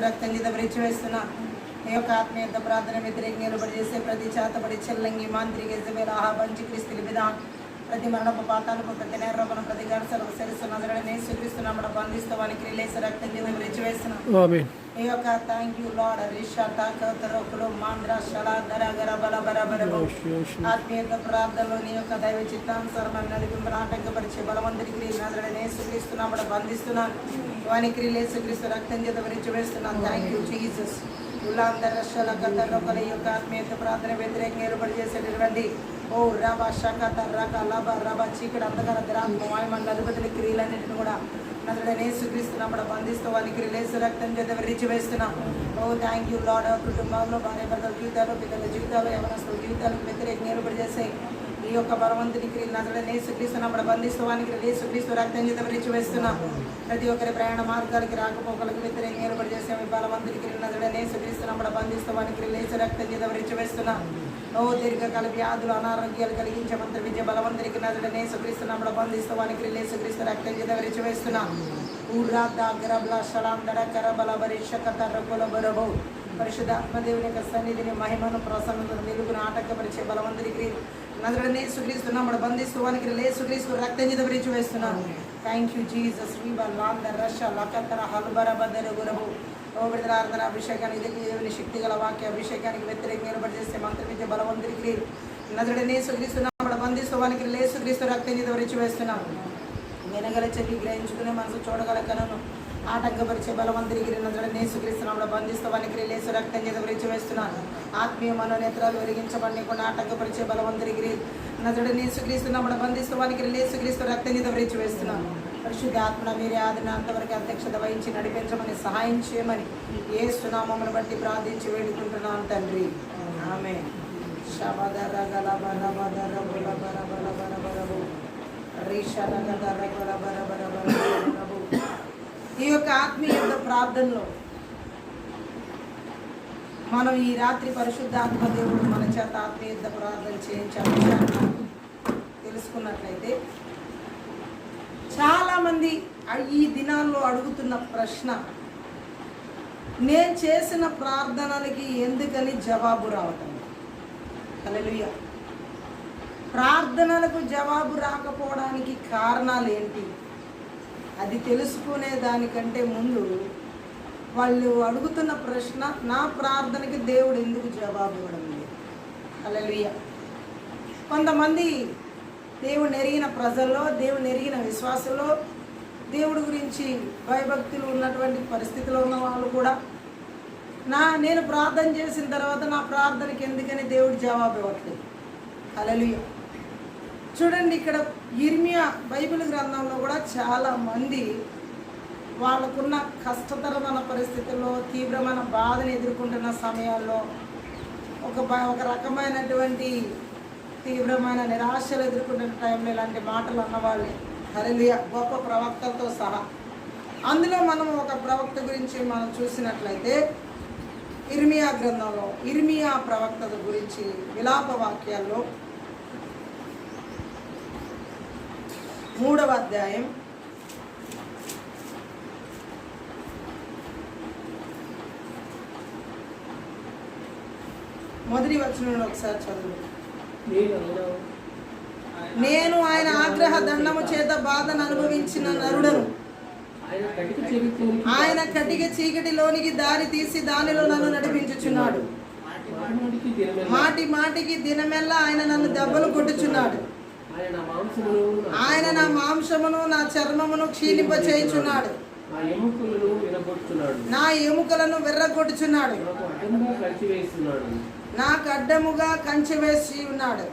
రక్తం చేత విరిచివేస్తున్న ఈ యొక్క ఆత్మీయత ప్రార్థన వ్యతిరేక నిలబడి చేసే ప్రతి చేతబడి చెల్లంగి మాంత్రిక ఇజబెల్ ఆహాబంచి క్రీస్తుల విధానం ప్రతి మరణపు పాతాలకు ప్రతి నేరోపణ ప్రతి గడసలు సెరుస్తున్నదని యేసుక్రీస్తునామమున బంధిస్తవానికి రిలేస్ రక్తం చేత విరిచివేస్తున్న ఈ యొక్క థ్యాంక్ యూ లార్డ్ రిషా తాకతరకులు మాంద్ర షలా దరగర బల బరబర ఆత్మీయత ప్రార్థనలో నీ యొక్క దైవ చిత్తానుసారమైన నడిపింపును ఆటంకపరిచే బలవంతుడి క్రియ నజరుడైన యేసుక్రీస్తునామమున బంధిస్తున్నాను వానికి యేసుక్రీస్తు రక్తం చేత విరిచివేస్తున్నాను. Thank you Jesus. ఉల్లాందర షల కతరకుల యొక్క ఆత్మీయత ప్రార్థన వ్యతిరేకంగా ఏర్పాటు చేసేటటువంటి ఓ రబ షకత రక లబ రబ చీకటి అంధకార దురాత్మ వాయుమండల అధిపతుల క్రియలన్నింటిని కూడా నజరుడైన యేసుక్రీస్తునామమున బంధిస్తూ వానికి యేసు రక్తం చేత విరిచివేస్తున్నాం. ఓ థ్యాంక్ యూ లార్డ్. కుటుంబంలో భార్య భర్తల జీవితాలు పిల్లల జీవితాలు యవనస్తుల జీవితాలకు వ్యతిరేకంగా ఏర్పాటు చేసే ఈ యొక్క బలవంతుని క్రియ నజరుడైన యేసుక్రీస్తునామమున బంధిస్తూ వానికి యేసుక్రీస్తు రక్తం చేత విరిచివేస్తున్నాం. ప్రతి ఒక్కరి ప్రయాణ మార్గాలకి రాకపోకలకు వ్యతిరేకంగా ఏర్పాటు చేసే బలవంతుని క్రియ నజరుడైన యేసుక్రీస్తునామమున బంధిస్తూ వానికి యేసు రక్తం చేత విరిచివేస్తున్నాం. ఓ దీర్ఘకాల వ్యాధులు అనారోగ్యాలు కలిగించే మంత్ర విద్య బలవంతునికి నజరుడైన యేసుక్రీస్తునామమున బంధిస్తూ వానికి యేసుక్రీస్తు రక్తం చేత విరిచివేస్తున్నాం. పరిశుద్ధాత్మదేవుని యొక్క సన్నిధిని మహిమను ప్రసన్నతను వెలుగును ఆటంకపరిచే బలవంతునికి నజరుడైన యేసుక్రీస్తునామమున బంధిస్తూ వానికి యేసుక్రీస్తు రక్తం చేత విరిచివేస్తున్నాను. Thank you Jesus. ఓ విడుదలార్థన అభిషేకానికి దేవుని శక్తి గల వాక్య అభిషేకానికి వ్యతిరేకంగా ఏర్పాటు చేసే మంత్ర విద్య బలవంతునికి నజరుడైన యేసుక్రీస్తునామమున బంధిస్తూ వానికి యేసుక్రీస్తు రక్తం చేత విరిచివేస్తున్నాను. వినగల చెవి గ్రహించుకునే మనసు చూడగల కనును ఆటంకపరిచే బలవంతునికి నజరుడైన యేసుక్రీస్తునామమున బంధిస్తూ వానికి యేసు రక్తం చేత విరిచివేస్తున్నాను. ఆత్మీయ మనోనేత్రాలు వెలిగించబడకుండా ఆటంకపరిచే బలవంతునికి నజరుడైన యేసుక్రీస్తునామమున బంధిస్తూ వానికి యేసుక్రీస్తు రక్తం చేత విరిచివేస్తున్నాను. పరిశుద్ధాత్మ మీరే ఆదిన అంతవరకు అధ్యక్షత వహించి నడిపించమని సహాయం చేయమని యేసు నామమును బట్టి ప్రార్థించి వేడుకుంటున్నాను తండ్రి. ఆమేన్. ఈ యొక్క ఆత్మీయ ప్రార్థనలో మనం ఈ రాత్రి పరిశుద్ధాత్మ దేవుడు మన చేత ఆత్మీయ ప్రార్థన చేయించాలని తెలుసుకున్నట్లయితే చాలామంది ఈ దినాల్లో అడుగుతున్న ప్రశ్న, నేను చేసిన ప్రార్థనలకి ఎందుకని జవాబు రావటం? హల్లెలూయా. ప్రార్థనలకు జవాబు రాకపోవడానికి కారణాలు ఏంటి? అది తెలుసుకునే దానికంటే ముందు వాళ్ళు అడుగుతున్న ప్రశ్న, నా ప్రార్థనకి దేవుడు ఎందుకు జవాబు ఇవ్వడం లేదు? హల్లెలూయా. కొంతమంది దేవుని ఎరిగిన ప్రజల్లో, దేవుని ఎరిగిన విశ్వాసంలో, దేవుడి గురించి భయభక్తులు ఉన్నటువంటి పరిస్థితిలో ఉన్న వాళ్ళు కూడా నేను ప్రార్థన చేసిన తర్వాత నా ప్రార్థనకి ఎందుకని దేవుడు జవాబు ఇవ్వట్లేదు? హల్లెలూయా. చూడండి, ఇక్కడ యిర్మీయా బైబిల్ గ్రంథంలో కూడా చాలామంది వాళ్ళకున్న కష్టతరమైన పరిస్థితుల్లో, తీవ్రమైన బాధను ఎదుర్కొంటున్న సమయాల్లో, ఒక రకమైనటువంటి తీవ్రమైన నిరాశలు ఎదుర్కొంటున్న టైంలో ఇలాంటి మాటలు అన్నవాళ్ళే. హల్లెలూయా. గొప్ప ప్రవక్తలతో సహా. అందులో మనం ఒక ప్రవక్త గురించి మనం చూసినట్లయితే యిర్మీయా గ్రంథంలో యిర్మీయా ప్రవక్త గురించి విలాప వాక్యాల్లో 3వ అధ్యాయం 1వ వచనంలో ఒకసారి చదువు. నేను ఆయన ఆగ్రహ దండము చేత బాధను అనుభవించిన నరుడను, ఆయన కటిక చీకటిలోనికి దారి తీసి దానిలో నన్ను నడిపించుచున్నాడు. మాటి మాటికి దినమెల్లా ఆయన నన్ను దెబ్బలు కొట్టుచున్నాడు. ఆయన నా మాంసమును నా చర్మమును క్షీణింపచేయుచున్నాడు. నా ఎముకలను విర్రగొట్టుచున్నాడు. నాకు అడ్డముగా కంచె వేసి ఉన్నాడు.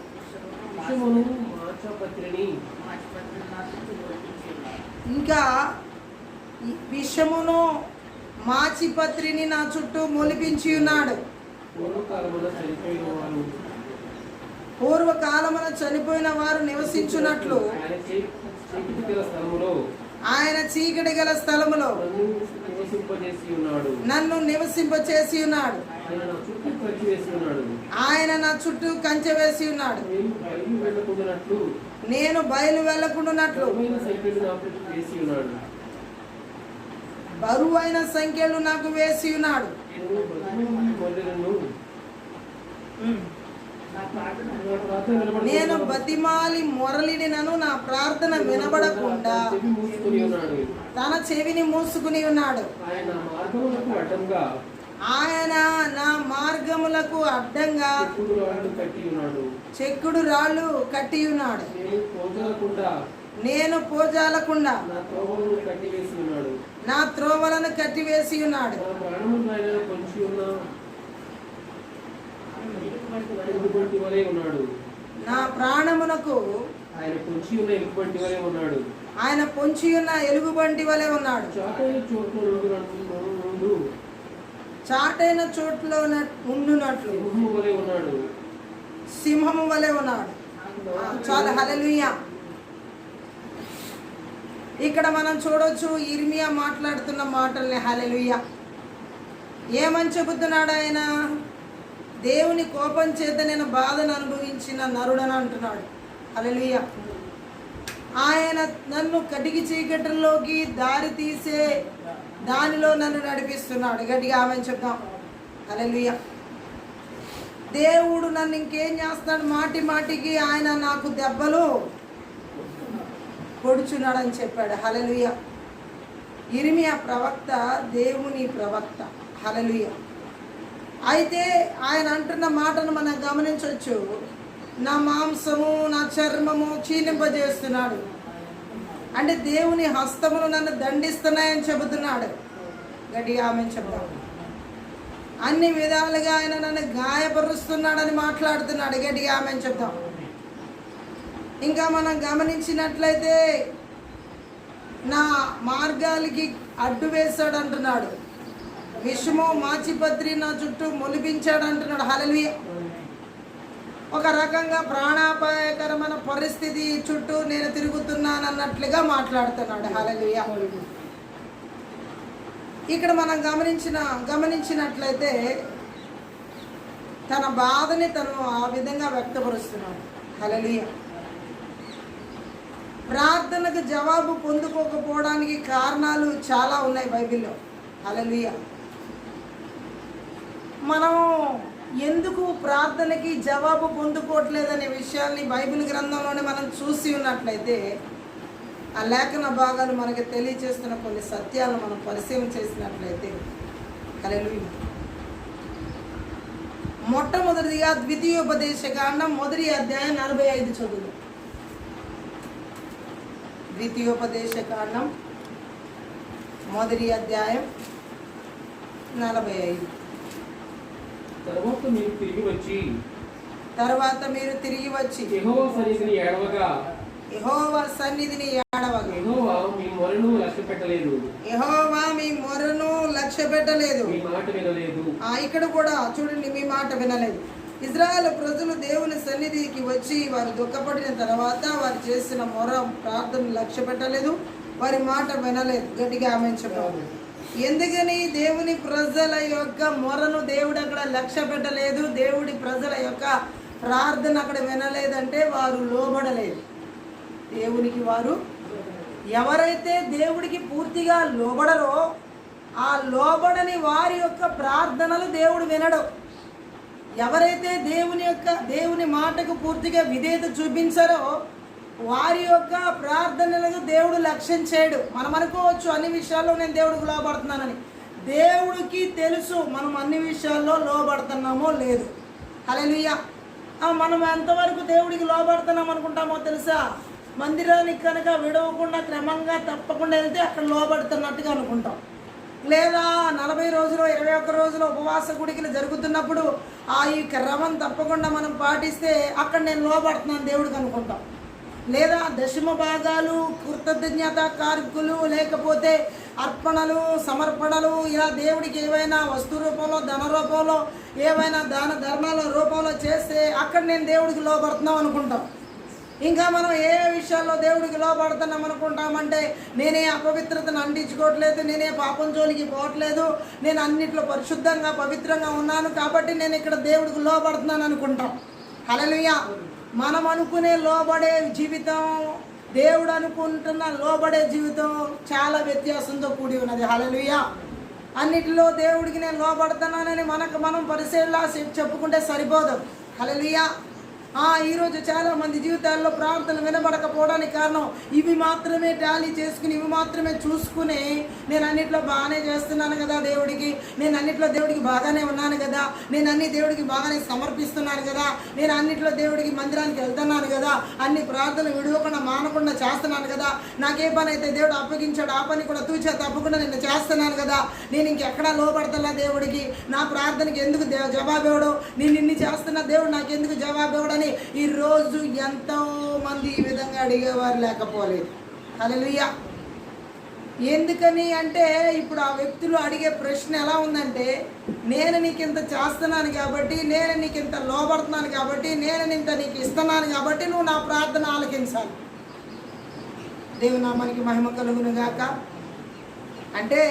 ఇంకా విషమును మాచిపత్రిని నా చుట్టూ మొలిపించి ఉన్నాడు. పూర్వకాలమున చనిపోయిన వారు నివసించున్నట్లు ఆయన చీకటి గల స్థలములో నన్ను నివసింపచేసి ఉన్నాడు. ఆయన నా చుట్టూ కంచె వేసి ఉన్నాడు. నేను బయలు వెళ్ళకుండానట్లు బరువైన సంఖ్యలు నాకు వేసి ఉన్నాడు. నేను బతిమాలి మొరలిడినను నా ప్రార్థన వినబడకుండా తన చెవిని మూసుకుని ఉన్నాడు. ఆయన నా మార్గములకు అడ్డంగా చెక్కుడు రాళ్ళు కట్టి ఉన్నాడు. నేను పోజాలకుండా నా త్రోవలను కట్టివేసి ఉన్నాడు. నా ప్రాణమునకు ఆయన పొంచి ఉన్న ఎలుగుబంటి వలె ఉన్నాడు. చాటైన చోట్లో ఉండునట్లు సింహము వలె ఉన్నాడు. చాలా హల్లెలూయా. ఇక్కడ మనం చూడొచ్చు ఇర్మియా మాట్లాడుతున్న మాటల్ని. హల్లెలూయా. ఏమని చెబుతున్నాడు ఆయన? దేవుని కోపం చేత నేను బాధను అనుభవించిన నరుడని అంటున్నాడు. హల్లెలూయా. ఆయన నన్ను కటికి చీకటిలోకి దారి తీసే దానిలో నన్ను నడిపిస్తున్నాడు. గట్టిగా ఆమెను చెప్తాం. హల్లెలూయా. దేవుడు నన్ను ఇంకేం చేస్తాడు? మాటి మాటికి ఆయన నాకు దెబ్బలు పొడుచున్నాడని చెప్పాడు. హల్లెలూయా. ఇర్మియా ప్రవక్త దేవుని ప్రవక్త. హల్లెలూయా. అయితే ఆయన అంటున్న మాటను మనం గమనించవచ్చు. నా మాంసము నా చర్మము క్షీణింపజేస్తున్నాడు అంటే దేవుని హస్తములు నన్ను దండిస్తున్నాయని చెబుతున్నాడు. గట్టిగా ఆమె చెప్తాడు. అన్ని విధాలుగా ఆయన నన్ను గాయపరుస్తున్నాడని మాట్లాడుతున్నాడు. గట్టిగా ఆమె చెప్తాం. ఇంకా మనం గమనించినట్లయితే నా మార్గాలకి అడ్డు వేశాడు అంటున్నాడు. విషము మాచిపత్రి నా చుట్టూ మొలిపించాడు అంటున్నాడు. హల్లెలూయా. ఒక రకంగా ప్రాణాపాయకరమైన పరిస్థితి చుట్టూ నేను తిరుగుతున్నాను అన్నట్లుగా మాట్లాడుతున్నాడు. హల్లెలూయా. ఇక్కడ మనం గమనించినట్లయితే తన బాధని తను ఆ విధంగా వ్యక్తపరుస్తున్నాడు. హల్లెలూయా. ప్రార్థనకు జవాబు పొందుకోకపోవడానికి కారణాలు చాలా ఉన్నాయి బైబిల్లో. హల్లెలూయా. మనం ఎందుకు ప్రార్థనకి జవాబు పొందుకోవట్లేదనే విషయాన్ని బైబిల్ గ్రంథంలోనే మనం చూసి ఉన్నట్లయితే ఆ లేఖన భాగాలు మనకి తెలియజేస్తున్న కొన్ని సత్యాలను మనం పరిశీలన చేసినట్లయితే హల్లెలూయా. మొట్టమొదటిగా ద్వితీయోపదేశకాండం 1వ అధ్యాయం 45 చదువు. ద్వితీయోపదేశకాండం 1వ అధ్యాయం 45. తర్వాత మీరు తిరిగి వచ్చి యెహోవా సన్నిధిని ఏడవగా యెహోవా మీ మొరను లక్ష్య పెట్టలేదు. ఇక్కడ కూడా చూడండి, మీ మాట వినలేదు. ఇజ్రాయేల్ ప్రజలు దేవుని సన్నిధికి వచ్చి వారు దుఃఖపడిన తర్వాత వారు చేసిన మొర ప్రార్థన లక్ష్య పెట్టలేదు, వారి మాట వినలేదు. గట్టిగా ఆమె చెప్పాలి. ఎందుకని దేవుని ప్రజల యొక్క మొరను దేవుడు అక్కడ లక్ష్య పెట్టలేదు, దేవుడి ప్రజల యొక్క ప్రార్థన అక్కడ వినలేదంటే వారు లోబడలేదు దేవునికి. వారు ఎవరైతే దేవుడికి పూర్తిగా లోబడరో ఆ లోబడని వారి యొక్క ప్రార్థనలు దేవుడు వినడు. ఎవరైతే దేవుని మాటకు పూర్తిగా విధేయత చూపించారో వారి యొక్క ప్రార్థనలకు దేవుడు లక్ష్యం చేయడు. మనం అనుకోవచ్చు అన్ని విషయాల్లో నేను దేవుడికి లోబడుతున్నానని. దేవుడికి తెలుసు మనం అన్ని విషయాల్లో లోబడుతున్నామో లేదు. హల్లెలూయా. మనం ఎంతవరకు దేవుడికి లోబడుతున్నాం అనుకుంటామో తెలుసా? మందిరానికి కనుక విడవకుండా క్రమంగా తప్పకుండా వెళ్తే అక్కడ లోబడుతున్నట్టుగా అనుకుంటాం. లేదా 40 రోజులు 21 రోజులు ఉపవాస గుడికలు జరుగుతున్నప్పుడు ఈ క్రమం తప్పకుండా మనం పాటిస్తే అక్కడ నేను లోబడుతున్నాను దేవుడికి అనుకుంటాం. లేదా దశమ భాగాలు, కృతజ్ఞత కార్యకులు, లేకపోతే అర్పణలు, సమర్పణలు, ఇలా దేవుడికి ఏవైనా వస్తు రూపంలో, ధన రూపంలో, ఏవైనా దాన ధర్మాల రూపంలో చేస్తే అక్కడ నేను దేవుడికి లోబడుతున్నాం అనుకుంటాం. ఇంకా మనం ఏ విషయాల్లో దేవుడికి లోబడుతున్నాం అనుకుంటామంటే నేనే అపవిత్రతను అంటించుకోవట్లేదు, నేనే పాపం జోలికి పోవట్లేదు, నేను అన్నిట్లో పరిశుద్ధంగా పవిత్రంగా ఉన్నాను కాబట్టి నేను ఇక్కడ దేవుడికి లోబడుతున్నాను అనుకుంటాం. హల్లెలూయా. మనం అనుకునే లోబడే జీవితం దేవుడు అనుకుంటున్న లోబడే జీవితం చాలా వ్యత్యాసంతో కూడి ఉన్నది. హల్లెలూయా. అన్నిటిలో దేవుడికి నేను లోబడుతున్నానని మనం పరిశీలన చెప్పుకుంటే సరిపోదు. హల్లెలూయా. ఈరోజు చాలామంది జీవితాల్లో ప్రార్థనలు వినబడకపోవడానికి కారణం ఇవి మాత్రమే టాలీ చేసుకుని, ఇవి మాత్రమే చూసుకుని, నేను అన్నిట్లో బాగానే చేస్తున్నాను కదా దేవుడికి, నేను అన్నిట్లో దేవుడికి బాగానే ఉన్నాను కదా, నేను అన్ని దేవుడికి బాగానే సమర్పిస్తున్నాను కదా, నేను అన్నిట్లో దేవుడికి మందిరానికి వెళ్తున్నాను కదా, అన్ని ప్రార్థనలు విడవకుండా మానకుండా చేస్తున్నాను కదా, నాకే పని అయితే దేవుడు అప్పగించాడు ఆ పని కూడా తూచా తప్పకుండా నేను చేస్తున్నాను కదా, నేను ఇంకెక్కడా లోపడతలా దేవుడికి, నా ప్రార్థనకి ఎందుకు జవాబు ఇవ్వడు, నేను ఇన్ని చేస్తున్నా దేవుడు నాకు ఎందుకు జవాబు ఇవ్వడని ఈరోజు ఎంతో మంది ఈ విధంగా అడిగేవారు లేకపోలేదు. హల్లెలూయా. ఎందుకని అంటే ఇప్పుడు ఆ వ్యక్తులు అడిగే ప్రశ్న ఎలా ఉందంటే, నేను నీకు ఇంత చేస్తున్నాను కాబట్టి, నేను నీకు ఇంత లోబడుతున్నాను కాబట్టి, నేను ఇంత నీకు ఇస్తున్నాను కాబట్టి నువ్వు నా ప్రార్థన ఆలకించాలి. దేవుని నామానికి మహిమ కలుగును గాక. అంటే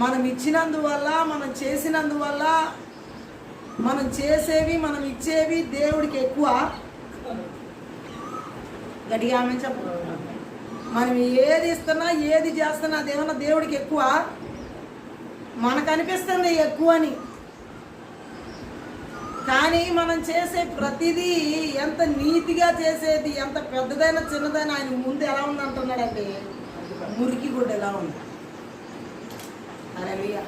మనం ఇచ్చినందువల్ల, మనం చేసినందువల్ల, మనం చేసేవి మనం ఇచ్చేవి దేవుడికి ఎక్కువ. గట్టిగా ఆమె చెప్పు. మనం ఏది ఇస్తున్నా ఏది చేస్తున్నా అదేమన్నా దేవుడికి ఎక్కువ. మనకు అనిపిస్తుంది ఎక్కువ అని, కానీ మనం చేసే ప్రతిదీ ఎంత నీతిగా చేసేది, ఎంత పెద్దదైనా చిన్నదైనా ఆయన ముందు ఎలా ఉంది అంటున్నాడంటే మురికి గుడ్డ ఎలా ఉంది. హల్లెలూయా.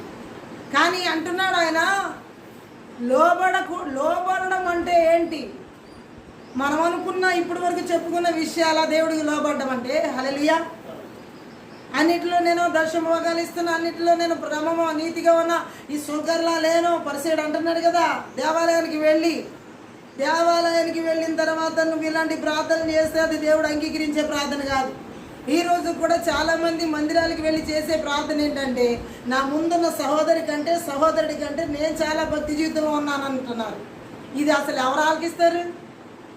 కానీ అంటున్నాడు ఆయన, లోబడడం అంటే ఏంటి? మనం అనుకున్న ఇప్పటి వరకు చెప్పుకున్న విషయాల దేవుడికి లోబడ్డం అంటే, హల్లెలూయా, అన్నిటిలో నేను దశమభాగాలు ఇస్తున్నా, అన్నిటిలో నేను క్రమము నీతిగా ఉన్నా, ఈ సుంకర్లా లేను పరిసేడు అంటున్నాడు కదా. దేవాలయానికి వెళ్ళిన తర్వాత నువ్వు ఇలాంటి ప్రార్థన చేస్తే అది దేవుడు అంగీకరించే ప్రార్థన కాదు. ఈరోజు కూడా చాలామంది మందిరాలకు వెళ్ళి చేసే ప్రార్థన ఏంటంటే, నా ముందున్న సహోదరుడి కంటే నేను చాలా భక్తి జీవితంలో ఉన్నాను అంటున్నారు. ఇది అసలు ఎవరు ఆలకిస్తారు?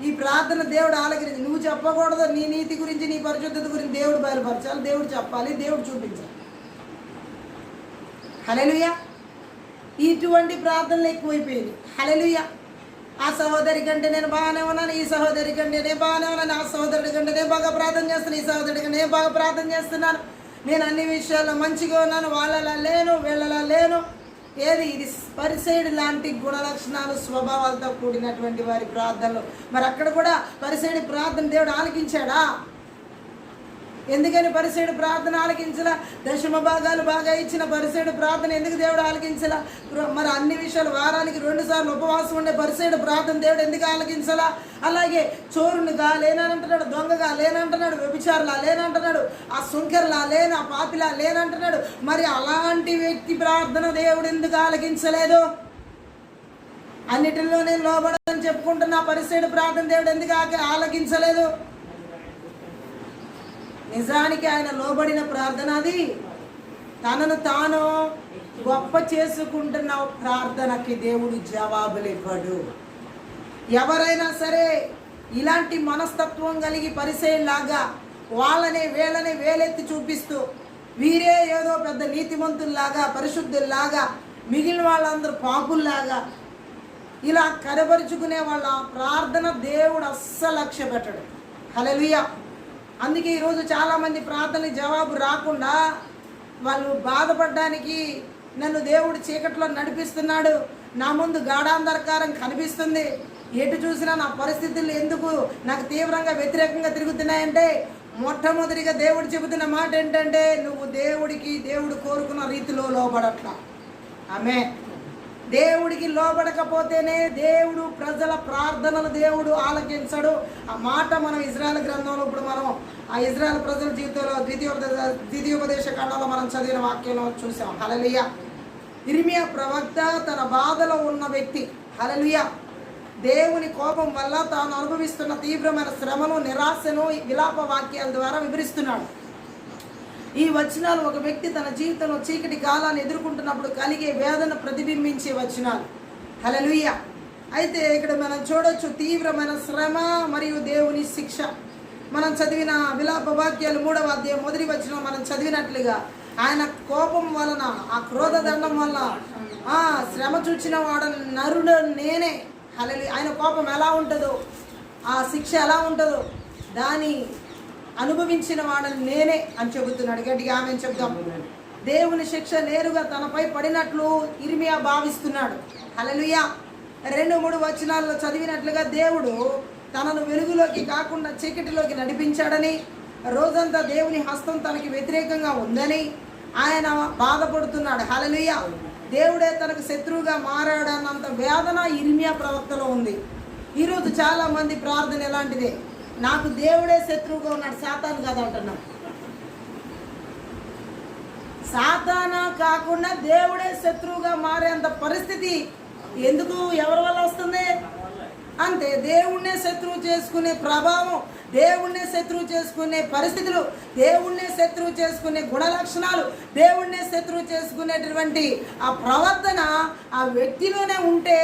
ఈ ప్రార్థన దేవుడు ఆలకించి, నువ్వు చెప్పకూడదు. నీ నీతి గురించి, నీ పరిశుద్ధత గురించి దేవుడు బయలుపరచాలి, దేవుడు చెప్పాలి, దేవుడు చూపించాలి. హల్లెలూయా. ఇటువంటి ప్రార్థనలు ఎక్కువైపోయింది. హల్లెలూయా. ఆ సహోదరి కంటే నేను బాగానే ఉన్నాను, ఈ సహోదరి కంటే నేను బాగానే ఉన్నాను, ఆ సహోదరుడి కంటే నేను బాగా ప్రార్థన చేస్తున్నాను, ఈ సహోదరుడి కంటే నేను బాగా ప్రార్థన చేస్తున్నాను, నేను అన్ని విషయాల్లో మంచిగా ఉన్నాను, వాళ్ళలా లేను, వీళ్ళలా లేను. ఇది పరిసైడు లాంటి గుణలక్షణాలు, స్వభావాలతో కూడినటువంటి వారి ప్రార్థనలు. మరి అక్కడ కూడా పరిసైడు ప్రార్థన దేవుడు ఆలకించాడా? ఎందుకని పరిసైడు ప్రార్థన ఆలకించలా? దశమ భాగాలు బాగా ఇచ్చిన పరిసైడు ప్రార్థన ఎందుకు దేవుడు ఆలకించలా? మరి అన్ని విషయాలు వారానికి 2 సార్లు ఉపవాసం ఉండే పరిసైడు ప్రార్థన దేవుడు ఎందుకు ఆలకించలా? అలాగే చోరునిగా లేనంటున్నాడు, దొంగగా లేనంటున్నాడు, వ్యభిచారులా లేనంటున్నాడు, ఆ సుంకర్లా లేను, ఆ పాపిలా లేనంటున్నాడు. మరి అలాంటి వ్యక్తి ప్రార్థన దేవుడు ఎందుకు ఆలకించలేదు? అన్నిటిలో నేను లోబడని చెప్పుకుంటున్నా పరిసైడు ప్రార్థన దేవుడు ఎందుకు ఆలకించలేదు? నిజానికి ఆయన లోబడిన ప్రార్థన అది. తనను తాను గొప్ప చేసుకుంటున్న ప్రార్థనకి దేవుడు జవాబులు ఇవ్వడు. ఎవరైనా సరే ఇలాంటి మనస్తత్వం కలిగి పరిసయ్యులాగా వాళ్ళని వీళ్ళని వేలెత్తి చూపిస్తూ, వీరే ఏదో పెద్ద నీతిమంతుల్లాగా, పరిశుద్ధుల్లాగా, మిగిలిన వాళ్ళందరూ పాపుల్లాగా ఇలా కనబరుచుకునే వాళ్ళ ప్రార్థన దేవుడు అస్సలు లక్ష్య పెట్టడు. హల్లెలూయా. అందుకే ఈరోజు చాలామంది ప్రార్థన జవాబు రాకుండా వాళ్ళు బాధపడడానికి, నన్ను దేవుడు చీకట్లో నడిపిస్తున్నాడు, నా ముందు గాఢాంధకారం కనిపిస్తుంది, ఎటు చూసినా నా పరిస్థితులు ఎందుకు నాకు తీవ్రంగా వ్యతిరేకంగా తిరుగుతున్నాయంటే, మొట్టమొదటిగా దేవుడు చెబుతున్న మాట ఏంటంటే, నువ్వు దేవుడు కోరుకున్న రీతిలో లోబడట్లా. ఆమె దేవుడికి లోబడకపోతేనే దేవుడు ప్రజల ప్రార్థనలు దేవుడు ఆలకించడు. ఆ మాట మనం ఇజ్రాయెల్ గ్రంథంలో ఇప్పుడు మనం ఆ ఇజ్రాయెల్ ప్రజల జీవితంలో ద్వితీయోపదేశ కాండంలో మనం చదివిన వాక్యంలో చూసాం. హల్లెలూయా. ఇర్మియా ప్రవక్త తన బాధలో ఉన్న వ్యక్తి. హల్లెలూయా. దేవుని కోపం వల్ల తాను అనుభవిస్తున్న తీవ్రమైన శ్రమను, నిరాశను విలాప వాక్యాల ద్వారా వివరిస్తున్నాడు. ఈ వచనాలు ఒక వ్యక్తి తన జీవితంలో చీకటి కాలాన్ని ఎదుర్కొంటున్నప్పుడు కలిగే వేదన ప్రతిబింబించే వచనాలు. హల్లెలూయా. అయితే ఇక్కడ మనం చూడొచ్చు తీవ్రమైన శ్రమ మరియు దేవుని శిక్ష. మనం చదివిన విలాప వాక్యాలు 3వ అధ్యాయం 1వ వచనం మనం చదివినట్లుగా, ఆయన కోపం వలన, ఆ క్రోధ దండం వల్ల శ్రమ చూచిన వాడు నరుడు నేనే. హల్లెలూయా. ఆయన కోపం ఎలా ఉంటుందో, ఆ శిక్ష ఎలా ఉంటుందో దాని అనుభవించిన వాడని నేనే అని చెబుతున్నాడు. గట్టిగా ఆమె చెప్దాం. దేవుని శిక్ష నేరుగా తనపై పడినట్లు ఇర్మియా భావిస్తున్నాడు. హల్లెలూయా. 2-3 వచనాల్లో చదివినట్లుగా దేవుడు తనను వెలుగులోకి కాకుండా చీకటిలోకి నడిపించాడని, రోజంతా దేవుని హస్తం తనకి వ్యతిరేకంగా ఉందని ఆయన బాధపడుతున్నాడు. హల్లెలూయా. దేవుడే తనకు శత్రువుగా మారాడన్నంత వేదన ఇర్మియా ప్రవక్తలో ఉంది. ఈరోజు చాలా మంది ప్రార్థన ఎలాంటిదే, నాకు దేవుడే శత్రువుగా ఉన్నాడు, సాతాను కదా అంటున్నాడు. సాతానా కాకుండా దేవుడే శత్రువుగా మారేంత పరిస్థితి ఎందుకు, ఎవరి వల్ల వస్తుంది? అంతే. దేవుణ్ణే శత్రువు చేసుకునే ప్రభావం, దేవుణ్ణే శత్రువు చేసుకునే పరిస్థితులు, దేవుణ్ణే శత్రువు చేసుకునే గుణ లక్షణాలు, దేవుణ్ణే శత్రువు చేసుకునేటటువంటి ఆ ప్రవర్తన ఆ వ్యక్తిలోనే ఉంటే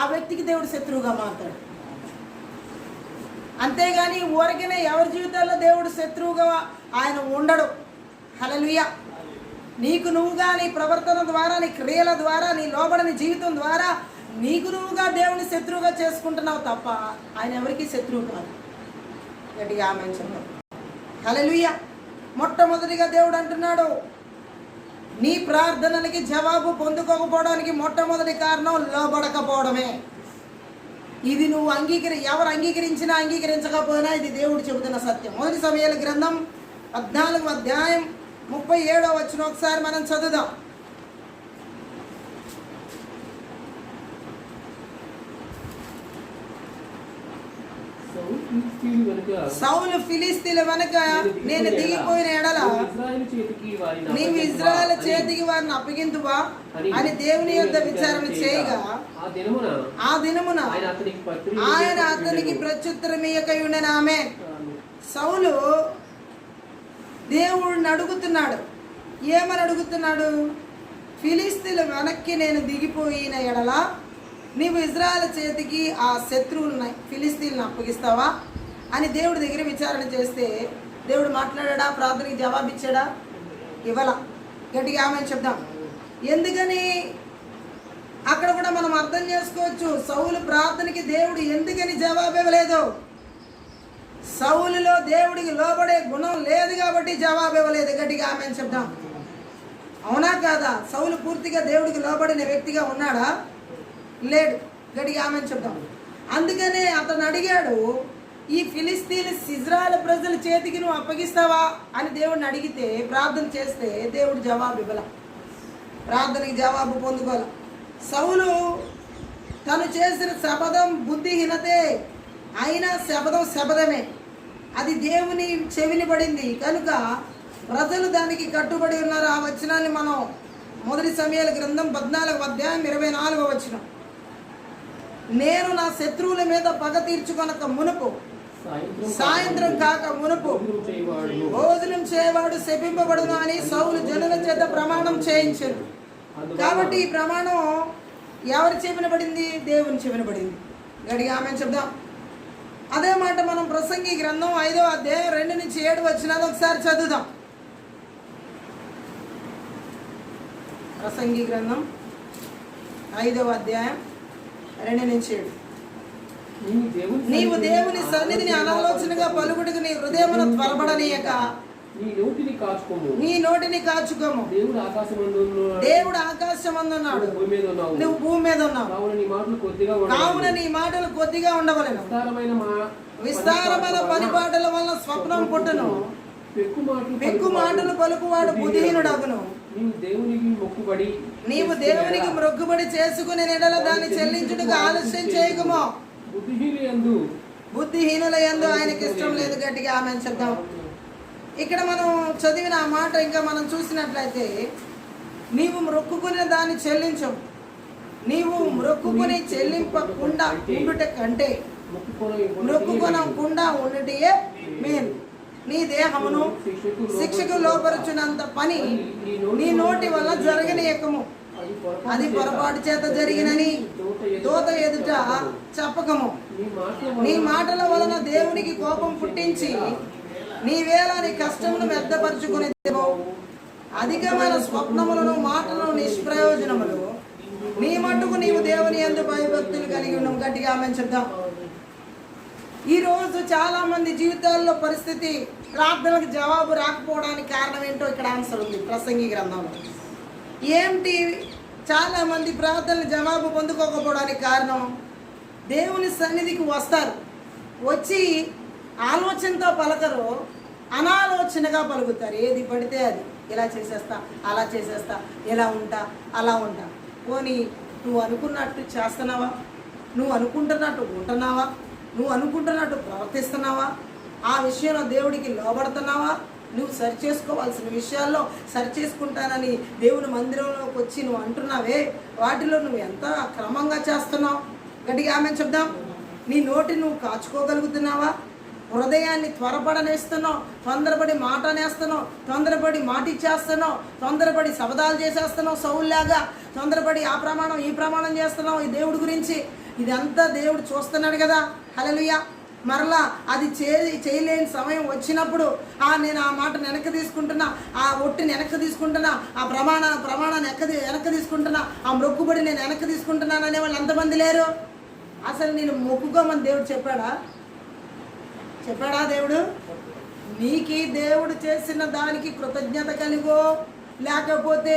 ఆ వ్యక్తికి దేవుడు శత్రువుగా మారుతాడు. అంతేగాని ఊరికనే ఎవరి జీవితాల్లో దేవుడు శత్రువుగా ఆయన ఉండడు. హల్లెలూయా. నీకు నువ్వుగా నీ ప్రవర్తన ద్వారా, నీ క్రియల ద్వారా, నీ లోబడని జీవితం ద్వారా నీకు నువ్వుగా దేవుని శత్రువుగా చేసుకుంటున్నావు తప్ప ఆయన ఎవరికి శత్రువు కాదు. గట్టిగా ఆమేన్ చెప్పండి. హల్లెలూయా. మొట్టమొదటిగా దేవుడు అంటున్నాడు, నీ ప్రార్థనలకి జవాబు పొందుకోకపోవడానికి మొట్టమొదటి కారణం లోబడకపోవడమే. ఇది నువ్వు ఎవరు అంగీకరించినా అంగీకరించకపోయినా ఇది దేవుడు చెబుతున్న సత్యం. 1 సమూయేలు గ్రంథం 14వ అధ్యాయం 37వ వచనం ఒకసారి మనం చదువుదాం. సౌలు ఫిలిస్తీన్ల వెనుక నేను దిగిపోయిన ఎడల నీవు ఇశ్రాయేలు చేతికి వారిని అప్పగింతువా అని దేవుని యొద్ద విచారణ చేయగా ఆ దినమున ఆయన అతనికి ప్రత్యుత్తరం ఇయ్యకై ఉండెను. ఆమేన్. సౌలు దేవుడిని అడుగుతున్నాడు. ఏమని అడుగుతున్నాడు? ఫిలిస్తీన్ల వెనక్కి నేను దిగిపోయిన ఎడల నీవు ఇశ్రాయేలు చేతికి ఆ శత్రువులను ఫిలిస్తీన్లను అప్పగిస్తావా అని దేవుడి దగ్గర విచారణ చేస్తే దేవుడు మాట్లాడా? ప్రార్థనకి జవాబు ఇచ్చాడా? ఇవ్వాల. గట్టిగా ఆమెను చెప్దాం. ఎందుకని అక్కడ కూడా మనం అర్థం చేసుకోవచ్చు, సౌలు ప్రార్థనకి దేవుడు ఎందుకని జవాబు ఇవ్వలేదు. సౌలులో దేవుడికి లోబడే గుణం లేదు కాబట్టి జవాబు ఇవ్వలేదు. గట్టిగా ఆమెను చెప్దాం. అవునా కాదా? సౌలు పూర్తిగా దేవుడికి లోబడిన వ్యక్తిగా ఉన్నాడా? లేడు. గట్టిగా ఆమెను చెప్దాం. అందుకనే అతను అడిగాడు, ఈ ఫిలిస్తీన్ ఇశ్రాయేలు ప్రజల చేతికి నువ్వు అప్పగిస్తావా అని దేవుడిని అడిగితే, ప్రార్థన చేస్తే దేవుడు జవాబు ఇవ్వాల. ప్రార్థనకి జవాబు పొందుకోవాలి. సౌలు తను చేసిన శపథం బుద్ధిహీనతే, అయినా శపథమే. అది దేవుని చెవిని పడింది కనుక ప్రజలు దానికి కట్టుబడి ఉన్నారు. ఆ వచనాన్ని మనం 1 సమూయేలు గ్రంథం 14వ అధ్యాయం 24వ వచనం. నేను నా శత్రువుల మీద పగ తీర్చుకొనక మునుపు, సాయంత్రం కాక మునుపు భోజనం చేయవాడు శపింపబడును అని సౌలు జనుల చేత ప్రమాణం చేయించారు. కాబట్టి ఈ ప్రమాణం ఎవరి చెవిన పడింది? దేవుని చెవిన పడింది. గట్టిగా ఆమెను చెప్దాం. అదే మాట మనం ప్రసంగి గ్రంథం 5వ అధ్యాయం 2-7 వచనాలు ఒకసారి చదువుదాం. ప్రసంగి గ్రంథం 5వ అధ్యాయం 2-7. నీవు దేవుని సన్నిధిని అనాలోచనగా పలుకుడుకు నీ హృదయమును త్వరపడనీయక నీ నోటిని కాచుకోము. దేవుడు ఆకాశమందున్నాడు, నువ్వు భూమి మీద ఉన్నావు. కావున నీ మాటలు కొద్దిగా ఉండవలెను. విస్తారమైన పనిపాటల వల్ల స్వప్నం పుట్టును, పెక్కు మాటలు పలుకువాడు బుద్ధిహీనుడగును. నీవు దేవునికి మొక్కుబడి చేసుకునే ఎడల దాన్ని చెల్లించుటకు ఆలస్యం చేయకుమో. బుద్ధిహీనుల యందు ఆయనకి ఇష్టం లేదు. గట్టిగా ఆమెను చెప్దాం. ఇక్కడ మనం చదివిన ఆ మాట ఇంకా మనం చూసినట్లయితే, నీవు మొక్కుకునే దాన్ని చెల్లించవు. నీవు మొక్కుకుని చెల్లింపకుండా ఉండుట కంటే మొక్కుకొనకుండా ఉండుటే మేలు. నీ దేహమును శిక్షకు లోపరుచున్నంత పని నీ నోటి వల్ల జరగనీయకము. అది పొరపాటు చేత జరిగినని దూత ఎదుట చెప్పకము. నీ మాటల వలన దేవునికి కోపం పుట్టించి నీవేళ నీ కష్టమును వ్యర్థపరుచుకునేదేమో. అధికమైన స్వప్నములను మాటలను నిష్ప్రయోజనములు. నీ మట్టుకు నీవు దేవుని యందు భయభక్తులు కలిగి ఉండము. గట్టిగా ఆమెను చెప్దాం. ఈరోజు చాలా మంది జీవితాల్లో పరిస్థితి ప్రార్థనలకు జవాబు రాకపోవడానికి కారణం ఏంటో ఇక్కడ ఆన్సర్ ఉంది ప్రసంగి గ్రంథంలో. ఏంటి చాలా మంది ప్రార్థనలు జవాబు పొందుకోకపోవడానికి కారణం? దేవుని సన్నిధికి వస్తారు, వచ్చి ఆలోచనతో పలకరు, అనాలోచనగా పలుకుతారు. ఏది పడితే అది, ఇలా చేసేస్తా, అలా చేసేస్తా, ఎలా ఉంటా, అలా ఉంటా. పోనీ నువ్వు అనుకున్నట్టు చేస్తున్నావా? నువ్వు అనుకుంటున్నట్టు ఉంటున్నావా? నువ్వు అనుకుంటున్నట్టు ప్రవర్తిస్తున్నావా? ఆ విషయంలో దేవుడికి లోబడుతున్నావా? నువ్వు సరి చేసుకోవాల్సిన విషయాల్లో సరి చేసుకుంటానని దేవుని మందిరంలోకి వచ్చి నువ్వు అంటున్నావే, వాటిలో నువ్వు ఎంత క్రమంగా చేస్తున్నావు? గట్టిగా ఆమె చెప్దాం. నీ నోటి నువ్వు కాచుకోగలుగుతున్నావా? హృదయాన్ని త్వరపడనేస్తున్నావు, తొందరపడి మాట అనేస్తున్నావు, తొందరపడి మాట ఇచ్చేస్తున్నావు, తొందరపడి శబదాలు చేసేస్తున్నావు, సౌల్లాగా తొందరపడి ఆ ప్రమాణం ఈ ప్రమాణం చేస్తున్నావు ఈ దేవుడి గురించి. ఇదంతా దేవుడు చూస్తున్నాడు కదా. హల్లెలూయా. మరలా అది చేయలేని సమయం వచ్చినప్పుడు నేను ఆ మాటను వెనక్కి తీసుకుంటున్నా, ఆ ఒట్టిని వెనక్కి తీసుకుంటున్నా, ఆ ప్రమాణాన్ని వెనక్కి తీసుకుంటున్నా, ఆ మొక్కుబడి నేను వెనక్కి తీసుకుంటున్నాను అనే వాళ్ళు ఎంతమంది లేరు? అసలు నేను మొక్కుకోమని దేవుడు చెప్పాడా? దేవుడు? నీకు దేవుడు చేసిన దానికి కృతజ్ఞత కలిగో, లేకపోతే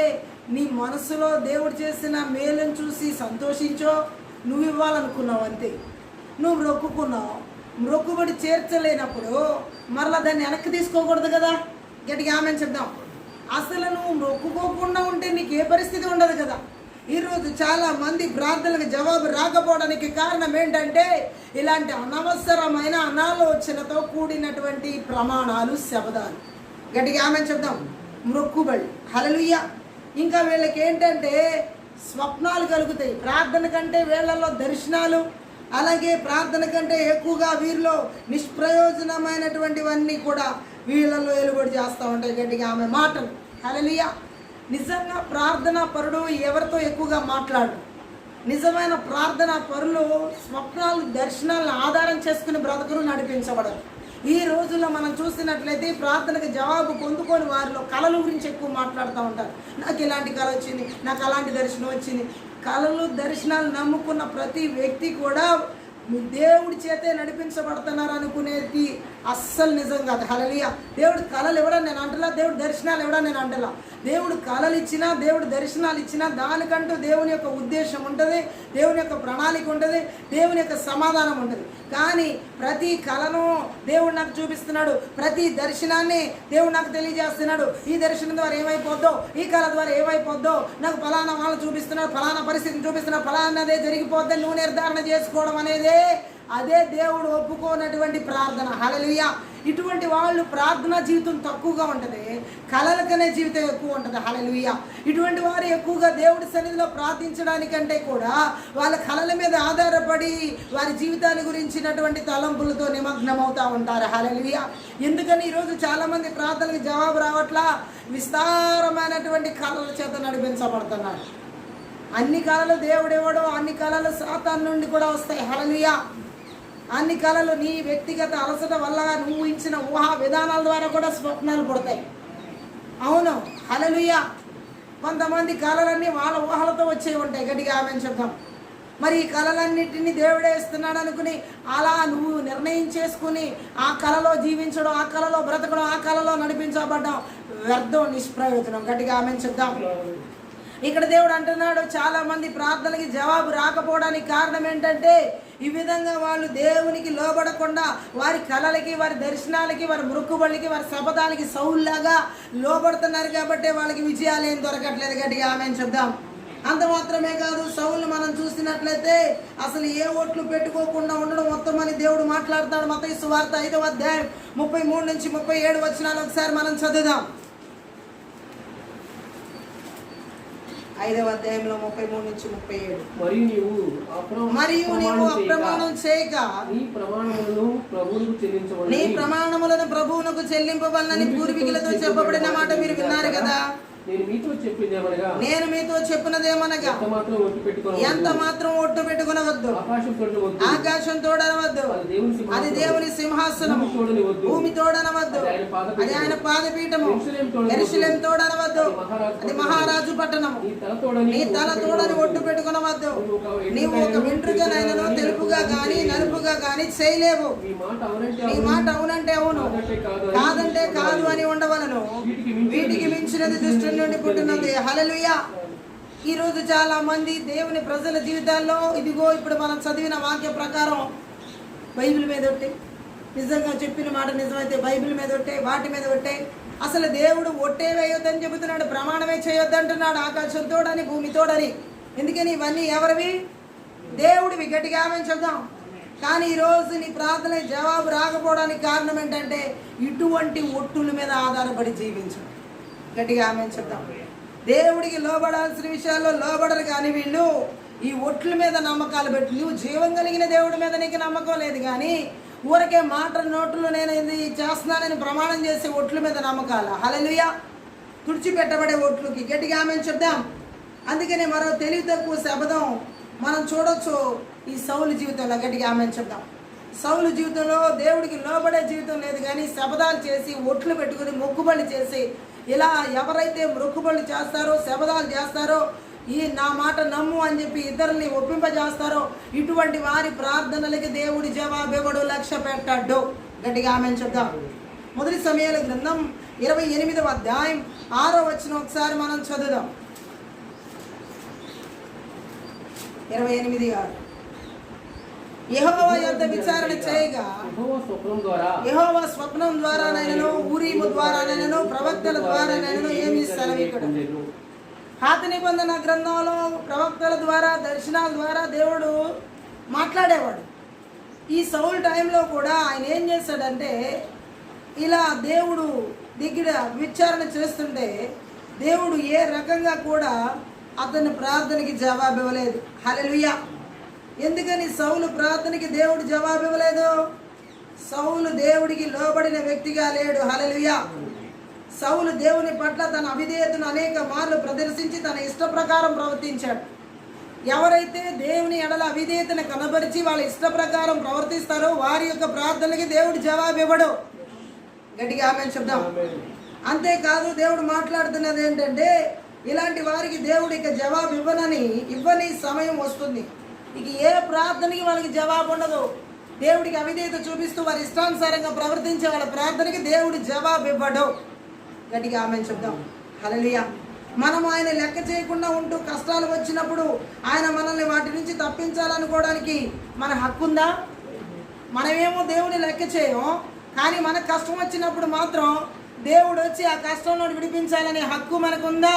నీ మనసులో దేవుడు చేసిన మేలును చూసి సంతోషించో నువ్వు ఇవ్వాలనుకున్నావు అంతే. నువ్వు మొక్కుకున్నావు, మొక్కుబడి చేర్చలేనప్పుడు మరలా దాన్ని వెనక్కి తీసుకోకూడదు కదా. గట్టిగా ఆమె చెప్దాం. అసలు నువ్వు మొక్కుకోకుండా ఉంటే నీకు ఏ పరిస్థితి ఉండదు కదా. ఈరోజు చాలా మంది ప్రార్థనలకు జవాబు రాకపోవడానికి కారణం ఏంటంటే ఇలాంటి అనవసరమైన అనాలోచనతో కూడినటువంటి ప్రమాణాలు, శబదాలు. గట్టిగా ఆమె చెప్దాం. మొక్కుబడి. హల్లెలూయా. ఇంకా వీళ్ళకి ఏంటంటే స్వప్నాలు కలుగుతాయి. ప్రార్థన కంటే వీళ్ళల్లో దర్శనాలు, అలాగే ప్రార్థన కంటే ఎక్కువగా వీరిలో నిష్ప్రయోజనమైనటువంటివన్నీ కూడా వీళ్ళల్లో వెలువడి చేస్తూ ఉంటాయి. గట్టిగా ఆమె మాటలు. హల్లెలూయా. నిజంగా ప్రార్థనా పరుడు ఎవరితో ఎక్కువగా మాట్లాడు? నిజమైన ప్రార్థనా పరులు స్వప్నాలు, దర్శనాలను ఆధారం చేసుకుని బ్రతుకును నడిపించబడరు. ఈ రోజుల్లో మనం చూసినట్లయితే ప్రార్థనకు జవాబు పొందుకొని వారిలో కళల గురించి ఎక్కువ మాట్లాడుతూ ఉంటారు. నాకు ఇలాంటి కళ వచ్చింది, నాకు అలాంటి దర్శనం వచ్చింది. కళలు, దర్శనాలు నమ్ముకున్న ప్రతి వ్యక్తి కూడా దేవుడి చేతే నడిపించబడుతున్నారు అనుకునేది అస్సలు నిజం కాదు. హల్లెలూయా. దేవుడు కళలు ఇవ్వడం నేను అంటలా, దేవుడు దర్శనాలు ఇవ్వడం నేను అంటలా. దేవుడు కళలు ఇచ్చినా, దేవుడు దర్శనాలు ఇచ్చినా దానికంటూ దేవుని యొక్క ఉద్దేశం ఉంటుంది, దేవుని యొక్క ప్రణాళిక ఉంటుంది, దేవుని యొక్క సమాధానం ఉంటుంది. కానీ ప్రతి కళను దేవుడు నాకు చూపిస్తున్నాడు, ప్రతి దర్శనాన్ని దేవుడు నాకు తెలియజేస్తున్నాడు. ఈ దర్శనం ద్వారా ఏమైపోద్దో, ఈ కళ ద్వారా ఏమైపోద్దో, నాకు ఫలానా వాళ్ళు చూపిస్తున్నాడు, ఫలానా పరిస్థితిని చూపిస్తున్నాడు, ఫలానాదే జరిగిపోద్దని నువ్వు నిర్ధారణ చేసుకోవడం అనేది అదే దేవుడు ఒప్పుకోనటువంటి ప్రార్థన. హల్లెలూయా. ఇటువంటి వాళ్ళు ప్రార్థనా జీవితం తక్కువగా ఉంటుంది, కళలకనే జీవితం ఎక్కువ ఉంటుంది. హల్లెలూయా. ఇటువంటి వారు ఎక్కువగా దేవుడి సన్నిధిలో ప్రార్థించడానికంటే కూడా వాళ్ళ కళల మీద ఆధారపడి వారి జీవితాన్ని గురించినటువంటి తలంపులతో నిమగ్నమవుతూ ఉంటారు. హల్లెలూయా. ఎందుకని ఈరోజు చాలామంది ప్రార్థనలకు జవాబు రావట్లా? విస్తారమైనటువంటి కళల చేత నడిపించబడుతున్నారు. అన్ని కళలు దేవుడు ఇవ్వడం, అన్ని కళలు సాతాను నుండి కూడా వస్తాయి. హల్లెలూయా. అన్ని కళలు నీ వ్యక్తిగత అలసట వల్ల నువ్వు ఇచ్చిన ఊహా విధానాల ద్వారా కూడా స్వప్నాలు పుడతాయి. అవును. హల్లెలూయా. కొంతమంది కళలన్నీ వాళ్ళ ఊహలతో వచ్చే ఉంటాయి. గట్టిగా ఆమె చెప్తాం. మరి ఈ కళలన్నింటినీ దేవుడే ఇస్తున్నాడు అనుకుని అలా నువ్వు నిర్ణయం చేసుకుని ఆ కళలో జీవించడం, ఆ కళలో బ్రతకడం, ఆ కళలో నడిపించబడ్డం వ్యర్థం, నిష్ప్రయోజనం. గట్టిగా ఆమె చెప్తాం. ఇక్కడ దేవుడు అంటున్నాడు, చాలా మంది ప్రార్థనకి జవాబు రాకపోవడానికి కారణం ఏంటంటే ఈ విధంగా వాళ్ళు దేవునికి లోబడకుండా వారి కళలకి, వారి దర్శనాలకి, వారి మొక్కుబళ్ళకి, వారి శపథాలకి సౌల్లాగా లోబడుతున్నారు కాబట్టి వాళ్ళకి విజయాలు ఏం దొరకట్లేదు. గట్టిగా ఆమె చెప్దాం. అంత మాత్రమే కాదు, సౌలు మనం చూసినట్లయితే అసలు ఏ ఓట్లు పెట్టుకోకుండా ఉండడం మొత్తం అని దేవుడు మాట్లాడుతాడు. మత్తయి సువార్త 5వ అధ్యాయం 33 నుంచి 37 వచనాలు ఒకసారి మనం చదువుదాం. 5వ అధ్యాయంలో 33 నుంచి 37. మరియు నీవు అప్రమాణం చేయక నీ ప్రమాణములను ప్రభువునకు చెల్లించవలెనని పూర్వీకులతో చెప్పబడిన మాట మీరు విన్నారు కదా. నేను మీతో చెప్పిందేమనగా నేను మీతో చెప్పినదేమనగా ఎంత మాత్రం ఒట్టు పెట్టుకునవద్దు. ఆకాశం తోడనవద్దు, అది దేవుని సింహాసనం. భూమి తోడనవద్దు, అది ఆయన పాదపీఠము. యెరూషలేము తోడనవద్దు, అది మహారాజు పట్టణము. నీ తల తోడని ఒట్టు పెట్టుకునవద్దు. నీవు ఒక వెంట్రుకనైనను తెలుపుగా గాని నలుపుగా గాని చేయలేవు. నీ మాట అవునంటే అవును, కాదంటే కాదు అని ఉండవలను. వీటికి మించినది దుష్టుని నుండి పుట్టినది. హల్లెలూయా. ఈ రోజు చాలా మంది దేవుని ప్రజల జీవితాల్లో ఇదిగో ఇప్పుడు మనం చదివిన వాక్య ప్రకారం బైబిల్ మీద ఒట్టే, నిజంగా చెప్పిన మాట నిజమైతే బైబిల్ మీద ఒట్టే, వాటి మీద ఒట్టే. అసలు దేవుడు ఒట్టే వేయొద్దని చెబుతున్నాడు, ప్రమాణమే చేయొద్దంటున్నాడు. ఆకాశం తోడని భూమి తోడని. ఎందుకని ఇవన్నీ ఎవరివి? దేవుడివి. గట్టిగా ఆమేన్ చెప్దాం. కానీ ఈరోజు నీ ప్రార్థన జవాబు రాకపోవడానికి కారణం ఏంటంటే ఇటువంటి ఒట్టుల మీద ఆధారపడి జీవించడం. గట్టిగా ఆమేన్ చెప్దాం. దేవుడికి లోబడాల్సిన విషయాల్లో లోబడరు, కానీ వీళ్ళు ఈ ఒట్ల మీద నమ్మకాలు పెట్టి, నువ్వు జీవం కలిగిన దేవుడి మీద నీకు నమ్మకం లేదు, కానీ ఊరకే మాట నోట్లు నేను ఇది చేస్తున్నానని ప్రమాణం చేసే ఒట్ల మీద నమ్మకాల. హల్లెలూయా. తుడిచిపెట్టబడే ఒట్లుకి గట్టిగా ఆమేన్ చెప్దాం. అందుకనే మరో తెలివి తక్కువ శబ్దం మనం చూడొచ్చు ఈ సౌలు జీవితంలో. గట్టిగా ఆమేన్ చెప్దాం. సౌలు జీవితంలో దేవుడికి లోబడే జీవితం లేదు, కానీ శబదాలు చేసి ఒట్లు పెట్టుకుని మొక్కుబళ్ళు చేసి, ఇలా ఎవరైతే మొక్కుబళ్ళు చేస్తారో శబదాలు చేస్తారో, ఈ నా మాట నమ్ము అని చెప్పి ఇద్దరిని ఒప్పింపజేస్తారో, ఇటువంటి వారి ప్రార్థనలకి దేవుడి జవాబు ఇవ్వడు, లక్ష్య పెట్టాడు. గట్టిగా ఆమేన్ చెప్దాం. మొదటి సమయాల గ్రంథం 28వ అధ్యాయం 6వ వచనం ఒకసారి మనం చదువుదాం. 28:6. యెహోవా యొద్ద విచారణ చేయగా యెహోవా స్వప్నం ద్వారానైనను ఊరీము ద్వారానైనను ప్రవక్తల ద్వారానైనను ఏమీ సెలవికడు. పాత నిబంధన గ్రంథంలో ప్రవక్తల ద్వారా దర్శనాల ద్వారా దేవుడు మాట్లాడేవాడు. ఈ సౌలు టైంలో కూడా ఆయన ఏం చేశాడంటే, ఇలా దేవుడు దగ్గర విచారణ చేస్తుంటే దేవుడు ఏ రకంగా కూడా అతని ప్రార్థనకి జవాబు ఇవ్వలేదు. హల్లెలూయా. ఎందుకని సౌలు ప్రార్థనకి దేవుడు జవాబు ఇవ్వలేదు? సౌలు దేవుడికి లోబడిన వ్యక్తిగా లేడు. హల్లెలూయా. సౌలు దేవుని పట్ల తన అవిధేయతను అనేక మార్లు ప్రదర్శించి తన ఇష్ట ప్రకారం ప్రవర్తించాడు. ఎవరైతే దేవుని ఎడల అవిధేయతను కనబరిచి వాళ్ళ ఇష్ట ప్రకారం ప్రవర్తిస్తారో వారి యొక్క ప్రార్థనకి దేవుడు జవాబు ఇవ్వడు. గట్టిగా ఆమేన్ చెప్దాం. అంతేకాదు దేవుడు మాట్లాడుతున్నది ఏంటంటే, ఇలాంటి వారికి దేవుడు ఇక జవాబు ఇవ్వని సమయం వస్తుంది. ఇక ఏ ప్రార్థనకి వాళ్ళకి జవాబు ఉండదు. దేవుడికి అవిధేయత చూపిస్తూ వారి ఇష్టానుసారంగా ప్రవర్తించే వాళ్ళ ప్రార్థనకి దేవుడు జవాబు ఇవ్వడు. గట్టిగా ఆమేన్ చెప్దాం. హల్లెలూయా. మనం ఆయన లెక్క చేయకుండా ఉంటూ కష్టాలు వచ్చినప్పుడు ఆయన మనల్ని వాటి నుంచి తప్పించాలనుకోవడానికి మన హక్కు ఉందా? మనమేమో దేవుని లెక్క చేయం, కానీ మనకు కష్టం వచ్చినప్పుడు మాత్రం దేవుడు వచ్చి ఆ కష్టంలో విడిపించాలనే హక్కు మనకుందా?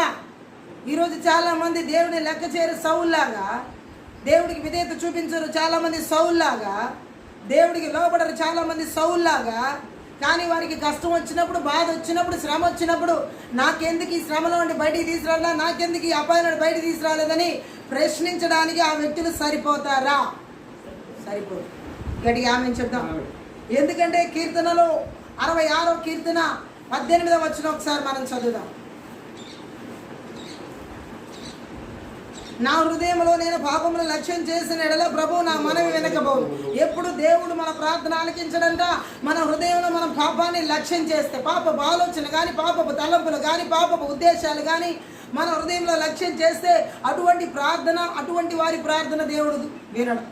ఈరోజు చాలామంది దేవుని లెక్క చేయరు, సౌల్లాగా. దేవుడికి విధేయత చూపించరు చాలామంది, సౌల్లాగా. దేవుడికి లోబడరు చాలామంది, సౌల్లాగా. కానీ వారికి కష్టం వచ్చినప్పుడు, బాధ వచ్చినప్పుడు, శ్రమ వచ్చినప్పుడు, నాకెందుకు ఈ శ్రమలో నుండి బయటికి తీసుకురాలా, నాకెందుకు ఈ అపాయం నుండి బయటికి తీసుకురాలేదని ప్రశ్నించడానికి ఆ వ్యక్తులు సరిపోతారా? సరిపోరు. గట్టిగా ఆమేన్ చెప్దాం. ఎందుకంటే కీర్తనలో 66వ కీర్తన 18వ వచనం ఒకసారి మనం చదువుదాం. నా హృదయంలో నేను పాపమును లక్ష్యం చేసిన ఎడల ప్రభువు నా మనవి వినకపోవు. ఎప్పుడు దేవుడు మన ప్రార్థన ఆలకించడంట, మన హృదయంలో మనం పాపాన్ని లక్ష్యం చేస్తే, పాపపు ఆలోచన కానీ, పాపపు తలంపులు కానీ, పాపపు ఉద్దేశాలు కానీ మన హృదయంలో లక్ష్యం చేస్తే అటువంటి ప్రార్థన, అటువంటి వారి ప్రార్థన దేవుడు వినడు.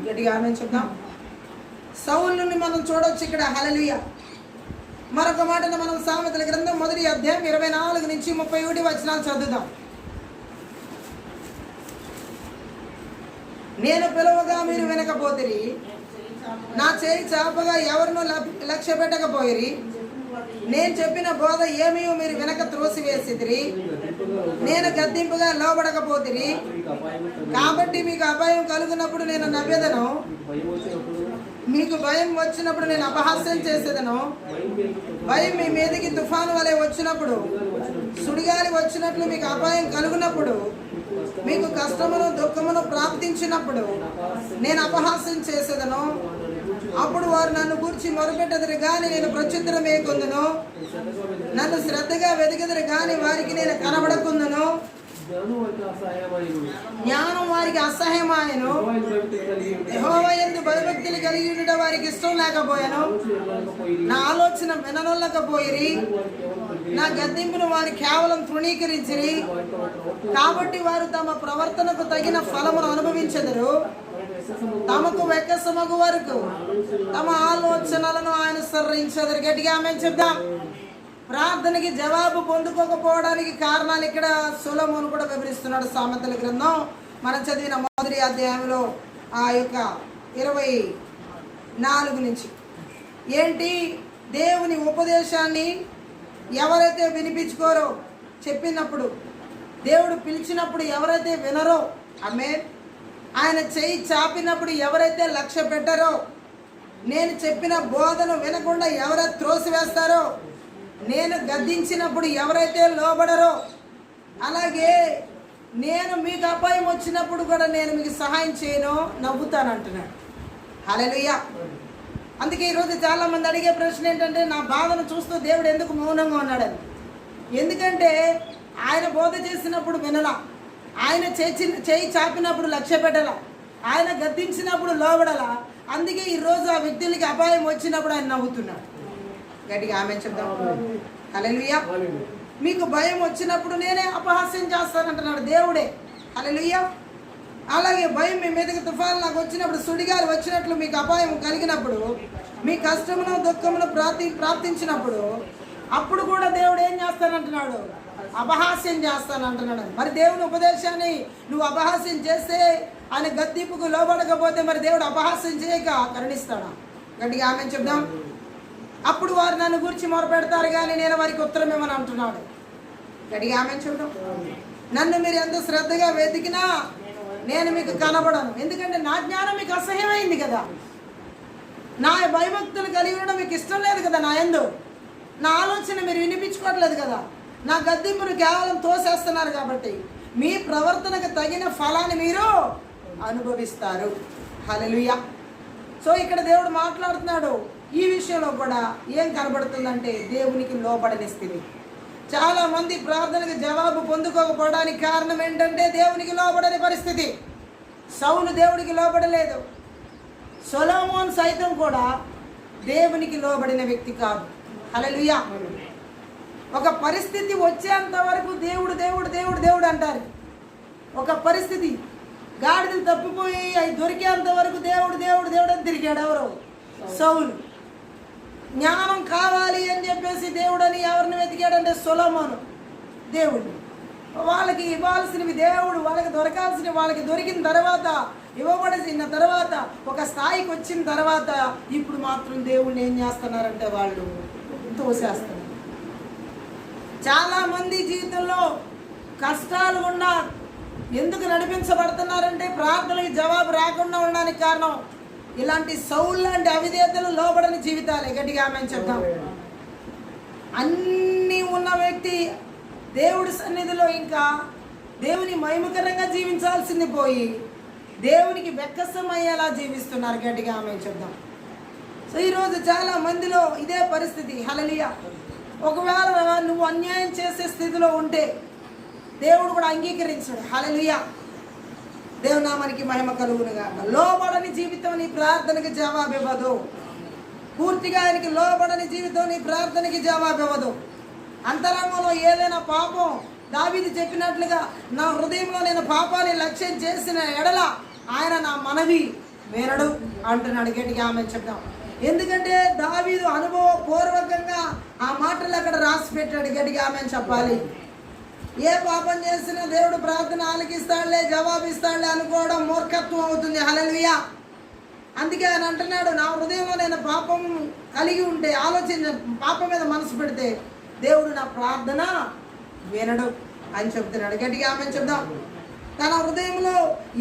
గట్టిగా ఆమేన్ చెప్దాం. సౌలుని మనం చూడొచ్చు ఇక్కడ. హల్లెలూయా. మరొక మాటను మనం సామెతల గ్రంథం 1వ అధ్యాయం 24 నుంచి 31 వచనాలు చదువుదాం. నేను పిలువగా మీరు వినకపోతిరి, నా చేయి చాపగా ఎవరినో లక్ష్య పెట్టకపోయిరి, నేను చెప్పిన బోధ ఏమీ మీరు వెనక త్రోసివేసిదిరి, నేను గద్దింపుగా లోబడకపోతిరి, కాబట్టి మీకు అపాయం కలుగునప్పుడు నేను నవ్వెదను, మీకు భయం వచ్చినప్పుడు నేను అపహాస్యం చేసేదను. భయం మీ మీదకి తుఫాను వలె వచ్చినప్పుడు, సుడిగాలి వచ్చినట్లు మీకు అపాయం కలుగునప్పుడు, మీకు కష్టమును దుఃఖమును ప్రాప్తించినప్పుడు నేను అపహాస్యం చేసేదను. అప్పుడు వారు నన్ను గూర్చి మొరపెట్టదురు కానీ నేను ప్రత్యుత్తరం ఏకొందును. నన్ను శ్రద్ధగా వెతికెదరు కానీ వారికి నేను కనబడకుందును. జ్ఞానం వారికి అసహ్యమాయను. యెహోవా యందు భయభక్తులు కలిగి ఉండడం వారికి ఇష్టం లేకపోయాను. నా ఆలోచన విననొల్లకపోయిరి. నా గద్దింపును వారు కేవలం తృణీకరించిరి. కాబట్టి వారు తమ ప్రవర్తనకు తగిన ఫలమును అనుభవించెదరు. తమకు వెక్కసమగు వరకు తమ ఆలోచనలను అనుసరించెదరు. గట్టిగా ఆమేన్ చెప్దాం. ప్రార్థనకి జవాబు పొందుకోకపోవడానికి కారణాలు ఇక్కడ సొలొమోను కూడా వివరిస్తున్నాడు. సామెతల గ్రంథం మనం చదివిన మొదటి అధ్యాయంలో ఆ యొక్క 24 నుంచి ఏంటి, దేవుని ఉపదేశాన్ని ఎవరైతే వినిపించుకోరో, చెప్పినప్పుడు దేవుడు పిలిచినప్పుడు ఎవరైతే వినరో, ఆమేన్, ఆయన చెయ్యి చాపినప్పుడు ఎవరైతే లక్ష్య పెట్టారో, నేను చెప్పిన బోధను వినకుండా ఎవరైతే త్రోసివేస్తారో, నేను గద్దించినప్పుడు ఎవరైతే లోబడరో, అలాగే నేను మీకు అపాయం వచ్చినప్పుడు కూడా నేను మీకు సహాయం చేయను, నవ్వుతాను అంటున్నాడు. హల్లెలూయా. అందుకే ఈరోజు చాలామంది అడిగే ప్రశ్న ఏంటంటే, నా బాధను చూస్తూ దేవుడు ఎందుకు మౌనంగా ఉన్నాడని. ఎందుకంటే ఆయన బోధ చేసినప్పుడు వినలా, ఆయన చేయి చాపినప్పుడు లక్ష్య పెట్టలా, ఆయన గద్దించినప్పుడు లోబడలా. అందుకే ఈరోజు ఆ వ్యక్తులకి అపాయం వచ్చినప్పుడు ఆయన నవ్వుతున్నాడు. గట్టిగా ఆమేన్ చెప్దాం. హల్లెలూయా. మీకు భయం వచ్చినప్పుడు నేనే అపహాస్యం చేస్తానంటున్నాడు దేవుడే. హల్లెలూయా. అలాగే భయం మీ మీదకి తుఫాను నాకు వచ్చినప్పుడు, సుడిగాలు వచ్చినట్లు మీకు అపాయం కలిగినప్పుడు, మీ కష్టమును దుఃఖమును ప్రార్థించినప్పుడు, అప్పుడు కూడా దేవుడు ఏం చేస్తానంటున్నాడు, అపహాస్యం చేస్తానంటున్నాడు. మరి దేవుని ఉపదేశాన్ని నువ్వు అపహాస్యం చేస్తే, ఆయన గద్దింపుకు లోబడకపోతే మరి దేవుడు అపహాస్యం చేయక కరుణిస్తాడా? గట్టిగా ఆమేన్ చెప్దాం. అప్పుడు వారు నన్ను గురించి మొరపెడతారు కానీ నేను వారికి ఉత్తరం ఇవ్వను అంటున్నాడు. గట్టిగా ఆమేన్ చెప్దాం. నన్ను మీరు ఎంత శ్రద్ధగా వెతికినా నేను మీకు కనబడను. ఎందుకంటే నా జ్ఞానం మీకు అసహ్యమైంది కదా, నా భయభక్తులు కలిగి ఉండడం మీకు ఇష్టం లేదు కదా, నా యందు నా ఆలోచన మీరు వినిపించుకోవట్లేదు కదా, నా గద్దింపును కేవలం తోసేస్తున్నారు. కాబట్టి మీ ప్రవర్తనకు తగిన ఫలాన్ని మీరు అనుభవిస్తారు. హల్లెలూయా. సో ఇక్కడ దేవుడు మాట్లాడుతున్నాడు. ఈ విషయంలో కూడా ఏం కనబడుతుందంటే, దేవునికి లోబడని స్థితి. చాలామంది ప్రార్థనకు జవాబు పొందుకోకపోవడానికి కారణం ఏంటంటే దేవునికి లోబడని పరిస్థితి. సౌలు దేవునికి లోబడలేదు. సొలొమోను సైతం కూడా దేవునికి లోబడిన వ్యక్తి కాదు. హల్లెలూయా. ఒక పరిస్థితి వచ్చేంత వరకు దేవుడు దేవుడు దేవుడు దేవుడు అంటారు. ఒక పరిస్థితి గాడిదలు తప్పిపోయి అవి దొరికేంత వరకు దేవుడు దేవుడు దేవుడు అని తిరిగాడు. ఎవరు? సౌలు. జ్ఞానం కావాలి అని చెప్పేసి దేవుడని ఎవరిని వెతికాడంటే సొలొమోను దేవుడిని. వాళ్ళకి ఇవ్వాల్సినవి దేవుడు వాళ్ళకి దొరకాల్సినవి వాళ్ళకి దొరికిన తర్వాత, ఇవ్వబడిన తర్వాత, ఒక స్థాయికి వచ్చిన తర్వాత, ఇప్పుడు మాత్రం దేవుడిని ఏం చేస్తున్నారంటే వాళ్ళు తోసేస్తున్నారు. చాలామంది జీవితంలో కష్టాలు ఉన్నా ఎందుకు నడిపించబడుతున్నారంటే ప్రార్థనకి జవాబు రాకుండా ఉండడానికి కారణం ఇలాంటి సౌలు లాంటి అవిధేయతలు, లోబడని జీవితాలే. గట్టిగా ఆమేన్ చెప్దాం. అన్నీ ఉన్న వ్యక్తి దేవుడి సన్నిధిలో ఇంకా దేవుని మహిమకరంగా జీవించాల్సింది పోయి దేవునికి వెక్కసమయ్యేలా జీవిస్తున్నారు. గట్టిగా ఆమేన్ చెప్దాం. సో ఈరోజు చాలా మందిలో ఇదే పరిస్థితి. హల్లెలూయా. ఒకవేళ నువ్వు అన్యాయం చేసే స్థితిలో ఉంటే దేవుడు కూడా అంగీకరించాడు. హల్లెలూయా. దేవునామానికి మహిమ కలుగునుగా. లోబడని జీవితం నీ ప్రార్థనకి జవాబు ఇవ్వదు. పూర్తిగా ఆయనకి లోబడని జీవితం నీ ప్రార్థనకి జవాబు ఇవ్వదు. అంతరంగంలో ఏదైనా పాపం, దావీదు చెప్పినట్లుగా నా హృదయంలో నేను పాపాన్ని లక్ష్యం చేసిన ఎడల ఆయన నా మనవి వినడు అంటున్నాడు. గట్టిగా ఆమేన్ చెప్దాం. ఎందుకంటే దావీదు అనుభవపూర్వకంగా ఆ మాటలు అక్కడ రాసి పెట్టాడు. గట్టిగా ఆమేన్ చెప్పాలి. ఏ పాపం చేసినా దేవుడు ప్రార్థన ఆలకిస్తాడులే, జవాబిస్తాడులే అనుకోవడం మూర్ఖత్వం అవుతుంది. హల్లెలూయా. అందుకే ఆయన అంటున్నాడు, నా హృదయంలో నేను పాపం కలిగి ఉంటే, ఆలోచన పాపం మీద మనసు పెడితే దేవుడు నా ప్రార్థన వినడు అని చెప్తున్నాడు. గట్టిగా ఆమేన్ చెప్దాం. తన హృదయంలో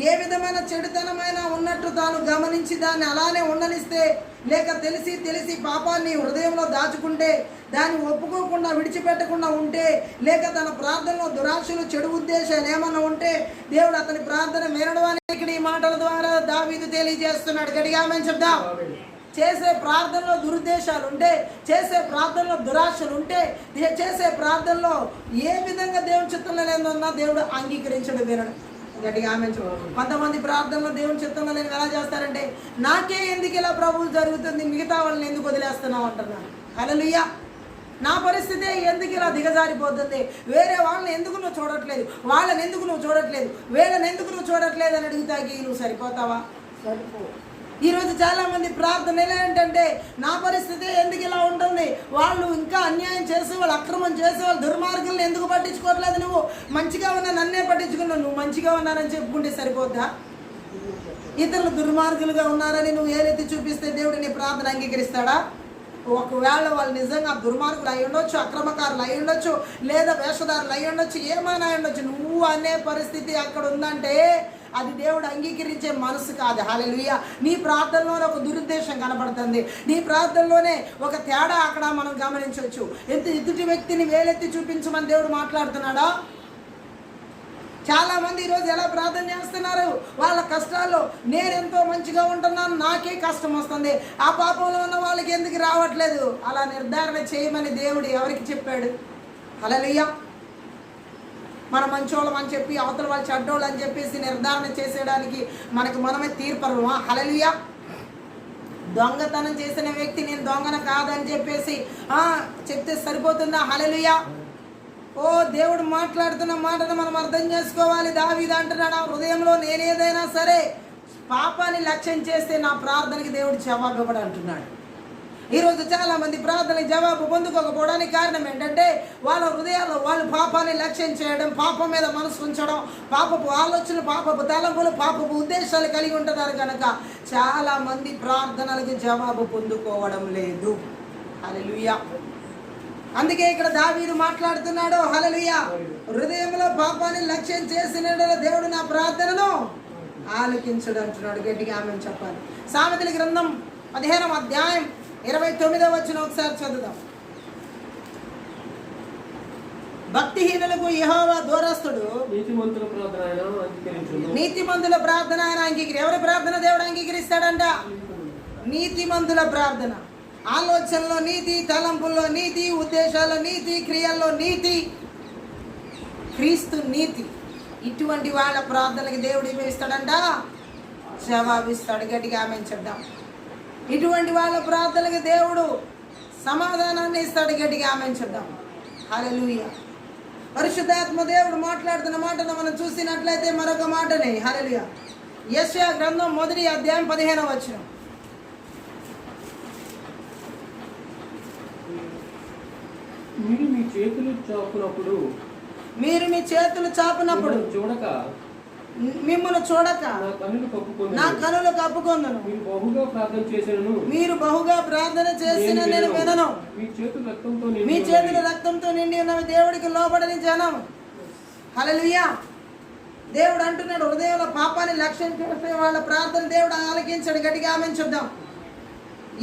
ఏ విధమైన చెడుతనమైనా ఉన్నట్టు తాను గమనించి దాన్ని అలానే ఉండనిస్తే, లేక తెలిసి తెలిసి పాపాన్ని హృదయంలో దాచుకుంటే, దాన్ని ఒప్పుకోకుండా విడిచిపెట్టకుండా ఉంటే, లేక తన ప్రార్థనలో దురాశలు, చెడు ఉద్దేశాలు ఏమన్నా ఉంటే దేవుడు అతని ప్రార్థన వినడం అని ఇక్కడ ఈ మాటల ద్వారా దావీదు తెలియజేస్తున్నాడు. గట్టిగా ఆమేన్ చెప్దాం. చేసే ప్రార్థనలో దురుద్దేశాలు ఉంటే, చేసే ప్రార్థనలో దురాశలు ఉంటే, చేసే ప్రార్థనలో ఏ విధంగా దేవుని చిత్తంలో లేదన్నా దేవుడు అంగీకరించడు వినడు. గట్టిగా ఆమె. కొంతమంది ప్రార్థనలో దేవుని చిత్తంలో లేని ఎలా చేస్తారంటే, నాకే ఎందుకు ఇలా ప్రభువు జరుగుతుంది, మిగతా వాళ్ళని ఎందుకు వదిలేస్తున్నావు అంటున్నాను. హల్లెలూయా. నా పరిస్థితి ఎందుకు ఇలా దిగజారిపోతుంది, వేరే వాళ్ళని ఎందుకు నువ్వు చూడట్లేదు, వాళ్ళని ఎందుకు నువ్వు చూడట్లేదు, వీళ్ళని ఎందుకు నువ్వు చూడట్లేదు అని అడుగుతాకి నువ్వు సరిపోతావా? సరిపో. ఈరోజు చాలామంది ప్రార్థన ఎలా ఏంటంటే, నా పరిస్థితి ఎందుకు ఇలా ఉంటుంది, వాళ్ళు ఇంకా అన్యాయం చేసి, వాళ్ళు అక్రమం చేసి, వాళ్ళు దుర్మార్గులను ఎందుకు పట్టించుకోవట్లేదు, నువ్వు మంచిగా ఉన్నా నన్నే పట్టించుకున్నావు, నువ్వు మంచిగా ఉన్నారని చెప్పుకుంటే సరిపోద్దా? ఇతరులు దుర్మార్గులుగా ఉన్నారని నువ్వు ఏదైతే చూపిస్తే దేవుడు నీ ప్రార్థన అంగీకరిస్తాడా? ఒకవేళ వాళ్ళు నిజంగా దుర్మార్గులు అయి ఉండొచ్చు, అక్రమకారులు అయి ఉండొచ్చు, లేదా వేషధారులు అయి ఉండొచ్చు, ఏమైనా అయి ఉండొచ్చు, నువ్వు అనే పరిస్థితి అక్కడ ఉందంటే అది దేవుడు అంగీకరించే మనసు కాదు. హల్లెలూయా. నీ ప్రార్థనలోనే ఒక దురుద్దేశం కనబడుతుంది, నీ ప్రార్థనలోనే ఒక తేడా అక్కడ మనం గమనించవచ్చు. ఎదుటి వ్యక్తిని వేలెత్తి చూపించమని దేవుడు మాట్లాడుతున్నాడా? చాలామంది ఈరోజు ఎలా ప్రార్థన చేస్తున్నారు, వాళ్ళ కష్టాల్లో నేను ఎంతో మంచిగా ఉంటున్నాను, నాకే కష్టం వస్తుంది, ఆ పాపంలో ఉన్న వాళ్ళకి ఎందుకు రావట్లేదు? అలా నిర్ధారణ చేయమని దేవుడు ఎవరికి చెప్పాడు? హల్లెలూయా. మన మంచోళ్ళం అని చెప్పి అవతల వాళ్ళు చెడ్డోళ్ళు అని చెప్పేసి నిర్ధారణ చేసేయడానికి మనకు మనమే తీర్పరమా? హల్లెలూయా. దొంగతనం చేసిన వ్యక్తి నేను దొంగన కాదని చెప్పేసి చెప్తే సరిపోతుందా? హల్లెలూయా. ఓ దేవుడు మాట్లాడుతున్న మాటను మనం అర్థం చేసుకోవాలి. దావీదు అంటున్నాడు, ఆ హృదయంలో నేనేదైనా సరే పాపాన్ని లక్ష్యం చేస్తే నా ప్రార్థనకి దేవుడు జవాబు ఇవ్వడు అంటున్నాడు. ఈరోజు చాలామంది ప్రార్థనకి జవాబు పొందుకోకపోవడానికి కారణం ఏంటంటే, వాళ్ళ హృదయాల్లో వాళ్ళు పాపాన్ని లక్ష్యం చేయడం, పాపం మీద మనసు ఉంచడం, పాపపు ఆలోచనలు, పాపపు తలంపులు, పాపపు ఉద్దేశాలు కలిగి ఉంటున్నారు కనుక చాలామంది ప్రార్థనలకు జవాబు పొందుకోవడం లేదు. హల్లెలూయా. అందుకే ఇక్కడ దావీదు మాట్లాడుతున్నాడు, హల్లెలూయా, హృదయంలో పాపాన్ని లక్ష్యం చేసిన దేవుడు నా ప్రార్థనను ఆలకించడు అంటున్నాడు. గట్టిగా ఆమేన్ చెప్పాలి. సామెతల గ్రంథం 15వ అధ్యాయం 29వ వచనం ఒకసారి చదువుదాం. భక్తిహీనులకు యెహోవా దూరస్తుడు, నీతిమంతుల ప్రార్థన ఆయన అంగీకరి. ఎవరి ప్రార్థన దేవుడు అంగీకరిస్తాడంట? నీతిమంతుల ప్రార్థన. ఆలోచనలో నీతి, తలంపుల్లో నీతి, ఉద్దేశాల్లో నీతి, క్రియల్లో నీతి, క్రీస్తు నీతి. ఇటువంటి వాళ్ళ ప్రార్థనకి దేవుడు ఏమిస్తాడంట? జవాబిస్తాడు. గట్టిగా ఆమేన్ చెప్దాం. ఇటువంటి వాళ్ళ ప్రార్థనకి దేవుడు సమాధానాన్ని ఇస్తాడు. గట్టిగా ఆమేన్ చెప్దాం. హల్లెలూయా. పరిశుద్ధాత్మ దేవుడు మాట్లాడుతున్న మాటను మనం చూసినట్లయితే మరొక మాటనే. హల్లెలూయా. యెషయా గ్రంథం 1వ అధ్యాయం 15వ వచనం. మీరు మీ చేతులు చాపునప్పుడు చూడక, మిమ్మల్ని చూడక నా కనులు కప్పుకొందును. మీరు బహుగా ప్రార్థన చేసిన నేను వినను. మీ చేతులు రక్తంతో నిండి ఉన్నవి దేవుడికి లోబడని జనం. హల్లెలూయా. దేవుడు అంటున్నాడు, హృదయంలో పాపాన్ని లక్ష్యం చేసే వాళ్ళ ప్రార్థన దేవుడు ఆలకించాడు. గట్టిగా ఆమేన్ చెప్దాం.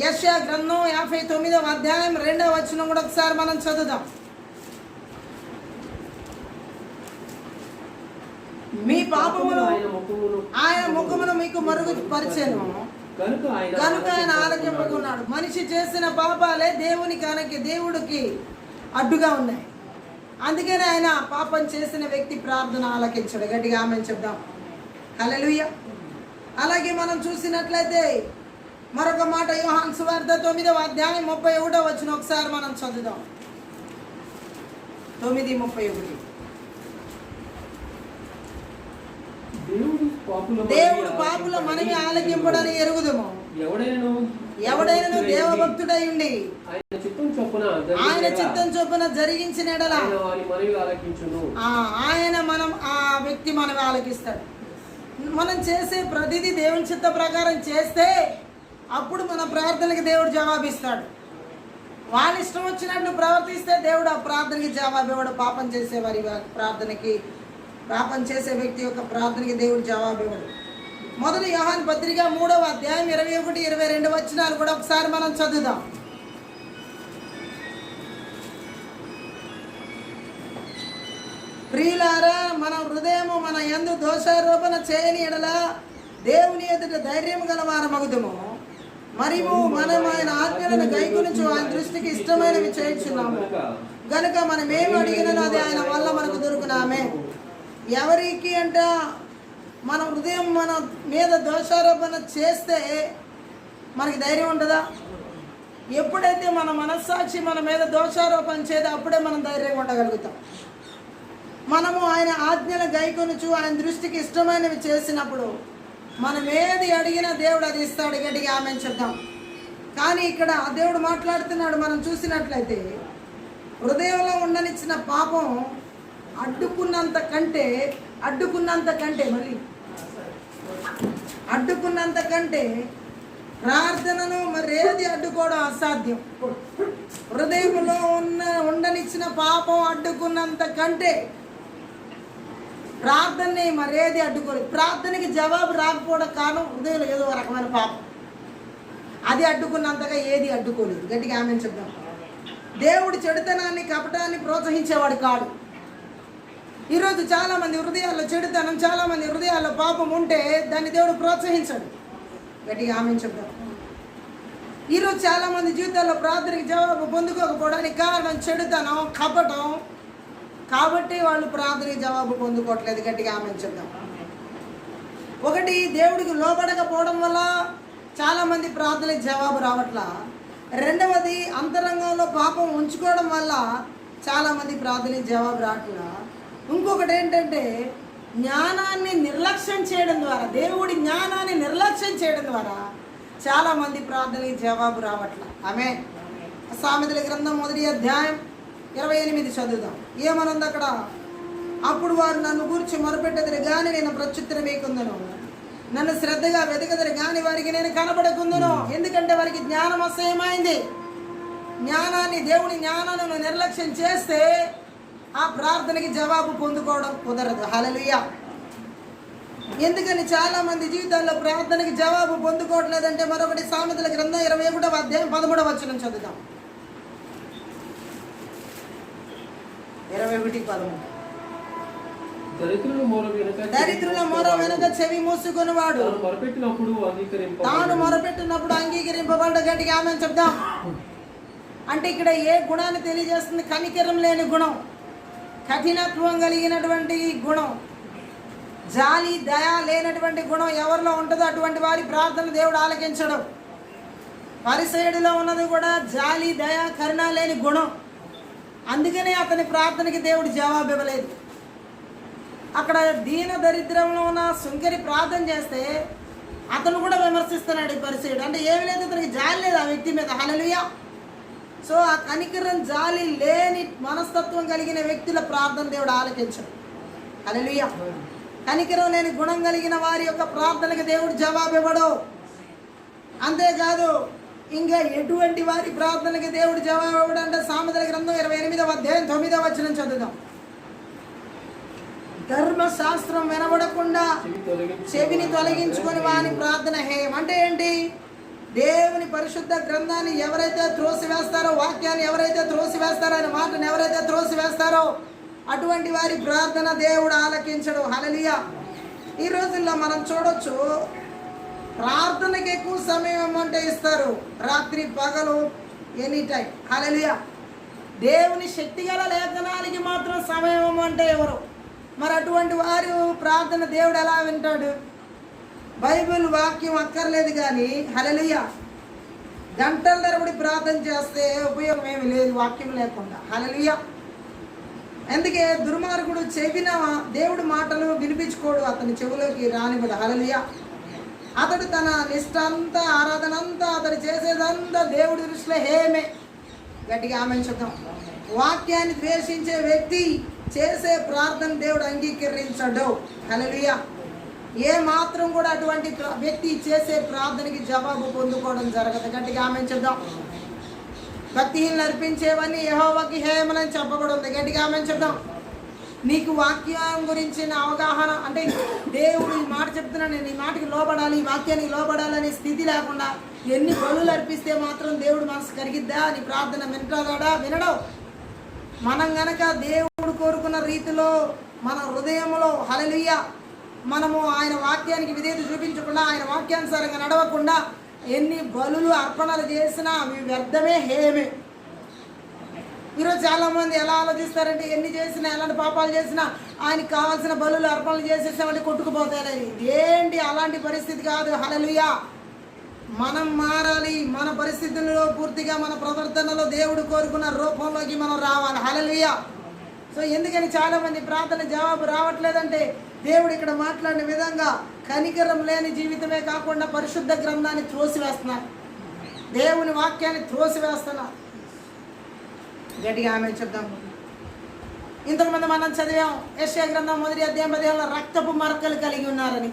యెషయా గ్రంథం 59వ అధ్యాయం 2వ వచనం కూడా ఒకసారి మనం చదువుదాం. మీ పాపములు ఆయన ముఖమును మీకు మరుగుపరిచెను కనుక ఆయన ఆలకింపకున్నాడు. మనిషి చేసిన పాపాలే దేవుడికి అడ్డుగా ఉన్నాయి. అందుకనే ఆయన పాపం చేసిన వ్యక్తి ప్రార్థన ఆలకించాడు. గట్టిగా ఆమేన్ చెప్దాం. హల్లెలూయా. అలాగే మనం చూసినట్లయితే మరొక మాట యోహాను సువార్త 9వ అధ్యాయం 31వ వచనం ఒకసారి మనం చదువుదాం. 9:31. దేవుడు పాపుల మనవి ఆలకింపడని ఎరుగుదుము. ఎవడైనను దేవభక్తుడై ఉండి ఆయన చిత్తం చొప్పున జరిగించిన ఎడల ఆయన ఆ వ్యక్తి మనవి ఆలకిస్తాడు. మనం చేసే ప్రతిదీ దేవుని చిత్త ప్రకారం చేస్తే అప్పుడు మన ప్రార్థనకి దేవుడు జవాబిస్తాడు. వాళ్ళ ఇష్టం వచ్చినట్టు ప్రవర్తిస్తే దేవుడు ఆ ప్రార్థనకి జవాబు ఇవ్వడు. పాపం చేసే వారి ప్రార్థనకి, పాపం చేసే వ్యక్తి యొక్క ప్రార్థనకి దేవుడు జవాబు ఇవ్వడు. మొదటి యోహాను పత్రిక 3వ అధ్యాయం 21, 22 వచనాలు కూడా ఒకసారి మనం చదువుదాం. ప్రియులారా, మన హృదయము మన యందు దోషారోపణ చేయని ఎడల దేవుని ఎదుట ధైర్యం గల వారమగుదుము. మరియు మనం ఆయన ఆజ్ఞలను గైకొనుచు ఆయన దృష్టికి ఇష్టమైనవి చేయించున్నాము గనుక మనం ఏమి అడిగినను అది ఆయన వల్ల మనకు దొరుకునామే. ఎవరికి అంట మన హృదయం మన మీద దోషారోపణ చేస్తే మనకి ధైర్యం ఉంటుందా? ఎప్పుడైతే మన మనస్సాక్షి మన మీద దోషారోపణ చేస్తే అప్పుడే మనం ధైర్యంగా ఉండగలుగుతాం. మనము ఆయన ఆజ్ఞలు గైకొనుచు ఆయన దృష్టికి ఇష్టమైనవి చేసినప్పుడు మనం ఏది అడిగినా దేవుడు అది ఇస్తాడు. గట్టిగా ఆమెను చెప్తాం. కానీ ఇక్కడ దేవుడు మాట్లాడుతున్నాడు. మనం చూసినట్లయితే హృదయంలో ఉండనిచ్చిన పాపం అడ్డుకున్నంత కంటే ప్రార్థనను మరేది అడ్డుకోవడం అసాధ్యం. హృదయంలో ఉండనిచ్చిన పాపం అడ్డుకున్నంత కంటే ప్రార్థనని మరేది అడ్డుకోలేదు. ప్రార్థనకి జవాబు రాకపోవడం కారణం హృదయంలో ఏదో రకమైన పాపం, అది అడ్డుకున్నంతగా ఏది అడ్డుకోలేదు. గట్టిగా ఆమెను చెప్దాం. దేవుడు చెడుతనాన్ని కపటాన్ని ప్రోత్సహించేవాడు కాడు. ఈరోజు చాలామంది హృదయాల్లో చెడుతనం, చాలామంది హృదయాల్లో పాపం ఉంటే దాన్ని దేవుడు ప్రోత్సహించాడు. గట్టిగా ఆమెను చెప్దాం. ఈరోజు చాలామంది జీవితాల్లో ప్రార్థనకి జవాబు పొందుకోకపోవడానికి కారణం చెడుతనం, కపటం. కాబట్టి వాళ్ళు ప్రార్థనకి జవాబు పొందుకోవట్లేదు. గట్టిగా ఆమెను చెప్దాం. ఒకటి, దేవుడికి లోబడకపోవడం వల్ల చాలామంది ప్రార్థనకి జవాబు రావట్లా. రెండవది, అంతరంగంలో పాపం ఉంచుకోవడం వల్ల చాలామంది ప్రార్థనకి జవాబు రావట్లా. ఇంకొకటి ఏంటంటే జ్ఞానాన్ని నిర్లక్ష్యం చేయడం ద్వారా, దేవుడి జ్ఞానాన్ని నిర్లక్ష్యం చేయడం ద్వారా చాలామంది ప్రార్థనకి జవాబు రావట్లా. ఆమె సామెతల గ్రంథం 1వ అధ్యాయం 28 చదువుదాం. ఏమనుంది అక్కడ? అప్పుడు వారు నన్ను గురించి మొరపెట్టెదరు గాని నేను ప్రత్యుత్తరం వేయకుందును, నన్ను శ్రద్ధగా వెతకదరు గాని వారికి నేను కనబడకుందును. ఎందుకంటే వారికి జ్ఞానం అసహ్యమైంది. జ్ఞానాన్ని, దేవుని జ్ఞానాన్ని నిర్లక్ష్యం చేస్తే ఆ ప్రార్థనకి జవాబు పొందుకోవడం కుదరదు. హల్లెలూయా. ఎందుకని చాలామంది జీవితాల్లో ప్రార్థనకి జవాబు పొందుకోవట్లేదంటే మరొకటి సామెతల గ్రంథం 21వ అధ్యాయం 13వ వచనం చదువుదాం. 21:13. దరిద్రుల మొర వెనుక చెవి మూసుకొనివాడు తాను మొరపెట్టినప్పుడు అంగీకరింపబడ్డ. గట్టిగా ఆమెను చెప్దాం. అంటే ఇక్కడ ఏ గుణాన్ని తెలియజేస్తుంది? కనికరం లేని గుణం, కఠినత్వం కలిగినటువంటి గుణం, జాలి దయ లేనటువంటి గుణం ఎవరిలో ఉంటుందో అటువంటి వారి ప్రార్థన దేవుడు ఆలకించడం. పరిసయుడిలో ఉన్నది కూడా జాలి దయ కరుణ లేని గుణం. అందుకనే అతని ప్రార్థనకి దేవుడు జవాబు ఇవ్వలేదు. అక్కడ దీన దరిద్రంలో ఉన్న సుంకరి ప్రార్థన చేస్తే అతను కూడా విమర్శిస్తున్నాడు ఈ పరిసయుడు. అంటే ఏమి లేదు, అతనికి జాలి లేదు ఆ వ్యక్తి మీద. హల్లెలూయా. సో ఆ కనికరం, జాలి లేని మనస్తత్వం కలిగిన వ్యక్తుల ప్రార్థన దేవుడు ఆలకించడు. హల్లెలూయా. కనికరం లేని గుణం కలిగిన వారి యొక్క ప్రార్థనకి దేవుడు జవాబు ఇవ్వడు. అంతేకాదు ఇంకా ఎటువంటి వారి ప్రార్థనకి దేవుడు జవాబు ఇవ్వడు అంటే సామెతల గ్రంథం 28వ అధ్యాయం 9వ వచనం చదువుదాం. ధర్మశాస్త్రం వినబడకుండా చెవిని తొలగించుకొని వాని ప్రార్థన హేయం. అంటే ఏంటి? దేవుని పరిశుద్ధ గ్రంథాన్ని ఎవరైతే త్రోసివేస్తారో, వాక్యాన్ని ఎవరైతే త్రోసివేస్తారో, ఆయన మాటను ఎవరైతే త్రోసివేస్తారో అటువంటి వారి ప్రార్థన దేవుడు ఆలకించడు. హల్లెలూయా. ఈ రోజుల్లో మనం చూడొచ్చు, ప్రార్థనకి ఎక్కువ సమయం అంటే ఇస్తారు, రాత్రి పగలు ఎనీ టైం. హల్లెలూయా. దేవుని శక్తిగల లేఖనాలకి మాత్రం సమయం అంటే ఎవరు? మరి అటువంటి వారు ప్రార్థన దేవుడు ఎలా వింటాడు? బైబిల్ వాక్యం అక్కర్లేదు కానీ హల్లెలూయా గంటల తరబడి ప్రార్థన చేస్తే ఉపయోగం ఏమి లేదు వాక్యం లేకుండా. హల్లెలూయా. అందుకే దుర్మార్గుడు చెవిన దేవుడి మాటలు వినిపించుకోడు, అతని చెవులోకి రానివ్వడు. హల్లెలూయా. అతడు తన నిష్ట అంతా, ఆరాధన అంతా, అతడు చేసేదంతా దేవుడి దృష్టిలో హేమే. గట్టిగా ఆమెను చెప్తాం. వాక్యాన్ని ద్వేషించే వ్యక్తి చేసే ప్రార్థన దేవుడు అంగీకరించడు. హల్లెలూయా. ఏ మాత్రం కూడా అటువంటి వ్యక్తి చేసే ప్రార్థనకి జవాబు పొందుకోవడం జరగదు. గట్టిగా ఆమెను చెప్దాం. భక్తిహీనులు అర్పించేవన్నీ యెహోవాకి హేయమని చెప్పబడి ఉంది. గట్టిగా ఆమెను చెప్దాం. నీకు వాక్యం గురించిన అవగాహన అంటే దేవుడు ఈ మాట చెప్తున్నా, నేను ఈ మాటకి లోబడాలి, ఈ వాక్యానికి లోబడాలనే స్థితి లేకుండా ఎన్ని బలులు అర్పిస్తే మాత్రం దేవుడు మనసు కరిగిద్దా? నీ ప్రార్థన వింటాడా? వినడు. మనం గనక దేవుడు కోరుకున్న రీతిలో మన హృదయంలో హల్లెలూయా మనము ఆయన వాక్యానికి విధేయత చూపించకుండా, ఆయన వాక్యానుసారంగా నడవకుండా ఎన్ని బలులు అర్పణలు చేసినా అవి వ్యర్థమే, హేమే. ఈరోజు చాలామంది ఎలా ఆలోచిస్తారంటే ఎన్ని చేసినా, ఎలాంటి పాపాలు చేసినా ఆయనకి కావాల్సిన బలులు అర్పణలు చేసేసామంటే కొట్టుకుపోతాయి. ఏంటి అలాంటి పరిస్థితి కాదు. హల్లెలూయా. మనం మారాలి. మన పరిస్థితుల్లో పూర్తిగా మన ప్రవర్తనలో దేవుడు కోరుకున్న రూపంలోకి మనం రావాలి. హల్లెలూయా. సో ఎందుకని చాలామంది ప్రార్థన జవాబు రావట్లేదంటే దేవుడు ఇక్కడ మాట్లాడిన విధంగా కనికరం లేని జీవితమే కాకుండా పరిశుద్ధ గ్రంథాన్ని త్రోసివేస్తున్నారు, దేవుని వాక్యాన్ని త్రోసివేస్తున్నారు. గట్టిగా ఆమె చెప్దాం. ఇంతకుముందు మనం చదివాం యెషయా గ్రంథం 1వ అధ్యాయం 15లో రక్తపు మరకలు కలిగి ఉన్నారని.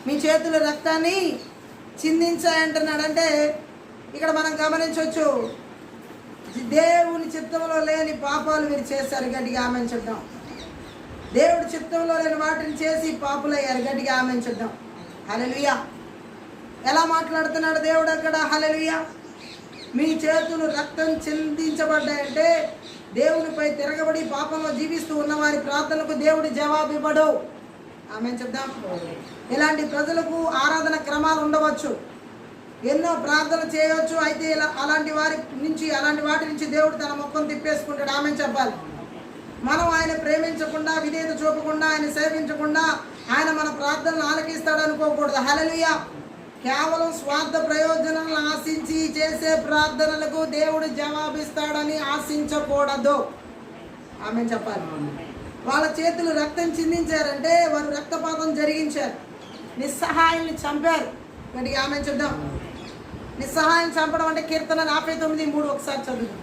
మీ చేతులు రక్తాన్ని చిందించాయంటున్నాడంటే ఇక్కడ మనం గమనించవచ్చు, దేవుని చిత్తంలో లేని పాపాలు మీరు చేశారు. గట్టిగా ఆమెను చెప్దాం. దేవుడి చిత్తంలో లేని వాటిని చేసి పాపులయ్యారు. గట్టిగా ఆమెను చెప్దాం. హల్లెలూయా. ఎలా మాట్లాడుతున్నాడు దేవుడు అక్కడ? హల్లెలూయా. మీ చేతులు రక్తం చిందించబడ్డాయంటే దేవునిపై తిరగబడి పాపంలో జీవిస్తూ ఉన్న వారి ప్రార్థనకు దేవుడి జవాబు ఇవ్వడు. ఆమెను చెప్దాం. ఇలాంటి ప్రజలకు ఆరాధన క్రమాలు ఉండవచ్చు, ఎన్నో ప్రార్థన చేయవచ్చు. అయితే అలాంటి వాటి నుంచి దేవుడు తన ముఖం తిప్పేసుకుంటాడు. ఆమె చెప్పాలి. మనం ఆయన ప్రేమించకుండా, విధేయత చూపకుండా, ఆయన సేవించకుండా ఆయన మన ప్రార్థనలు ఆలకిస్తాడు అనుకోకూడదు. హల్లెలూయా. కేవలం స్వార్థ ప్రయోజనాలను ఆశించి చేసే ప్రార్థనలకు దేవుడు జవాబిస్తాడని ఆశించకూడదు. ఆమె చెప్పాలి. వాళ్ళ చేతులు రక్తం చిందించారంటే వారు రక్తపాతం జరిగించారు, నిస్సహాయాన్ని చంపారు. గట్టిగా ఆమె చెప్దాం. నిస్సహాయం చంపడం అంటే కీర్తన 49:3 ఒకసారి చదువు.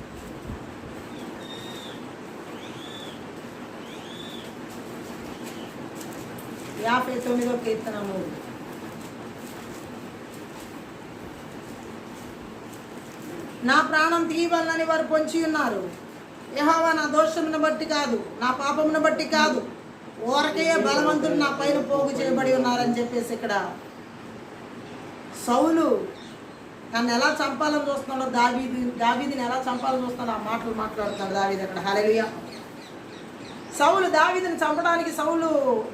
కీర్తన 3. నా ప్రాణం తీయవలనని వారు పొంచి ఉన్నారు. యెహోవా నా దోషమును బట్టి కాదు, నా పాపమును బట్టి కాదు, ఊరకే బలవంతుడు నా పైన పోగు చేయబడి ఉన్నారని చెప్పేసి ఇక్కడ సౌలు తను ఎలా చంపాలని చూస్తున్నాడో, దావీదుని ఎలా చంపాలని చూస్తున్నాడో ఆ మాటలు మాట్లాడుతున్నాడు దావీదు అక్కడ. హల్లెలూయా. సౌలు దావీదుని చంపడానికి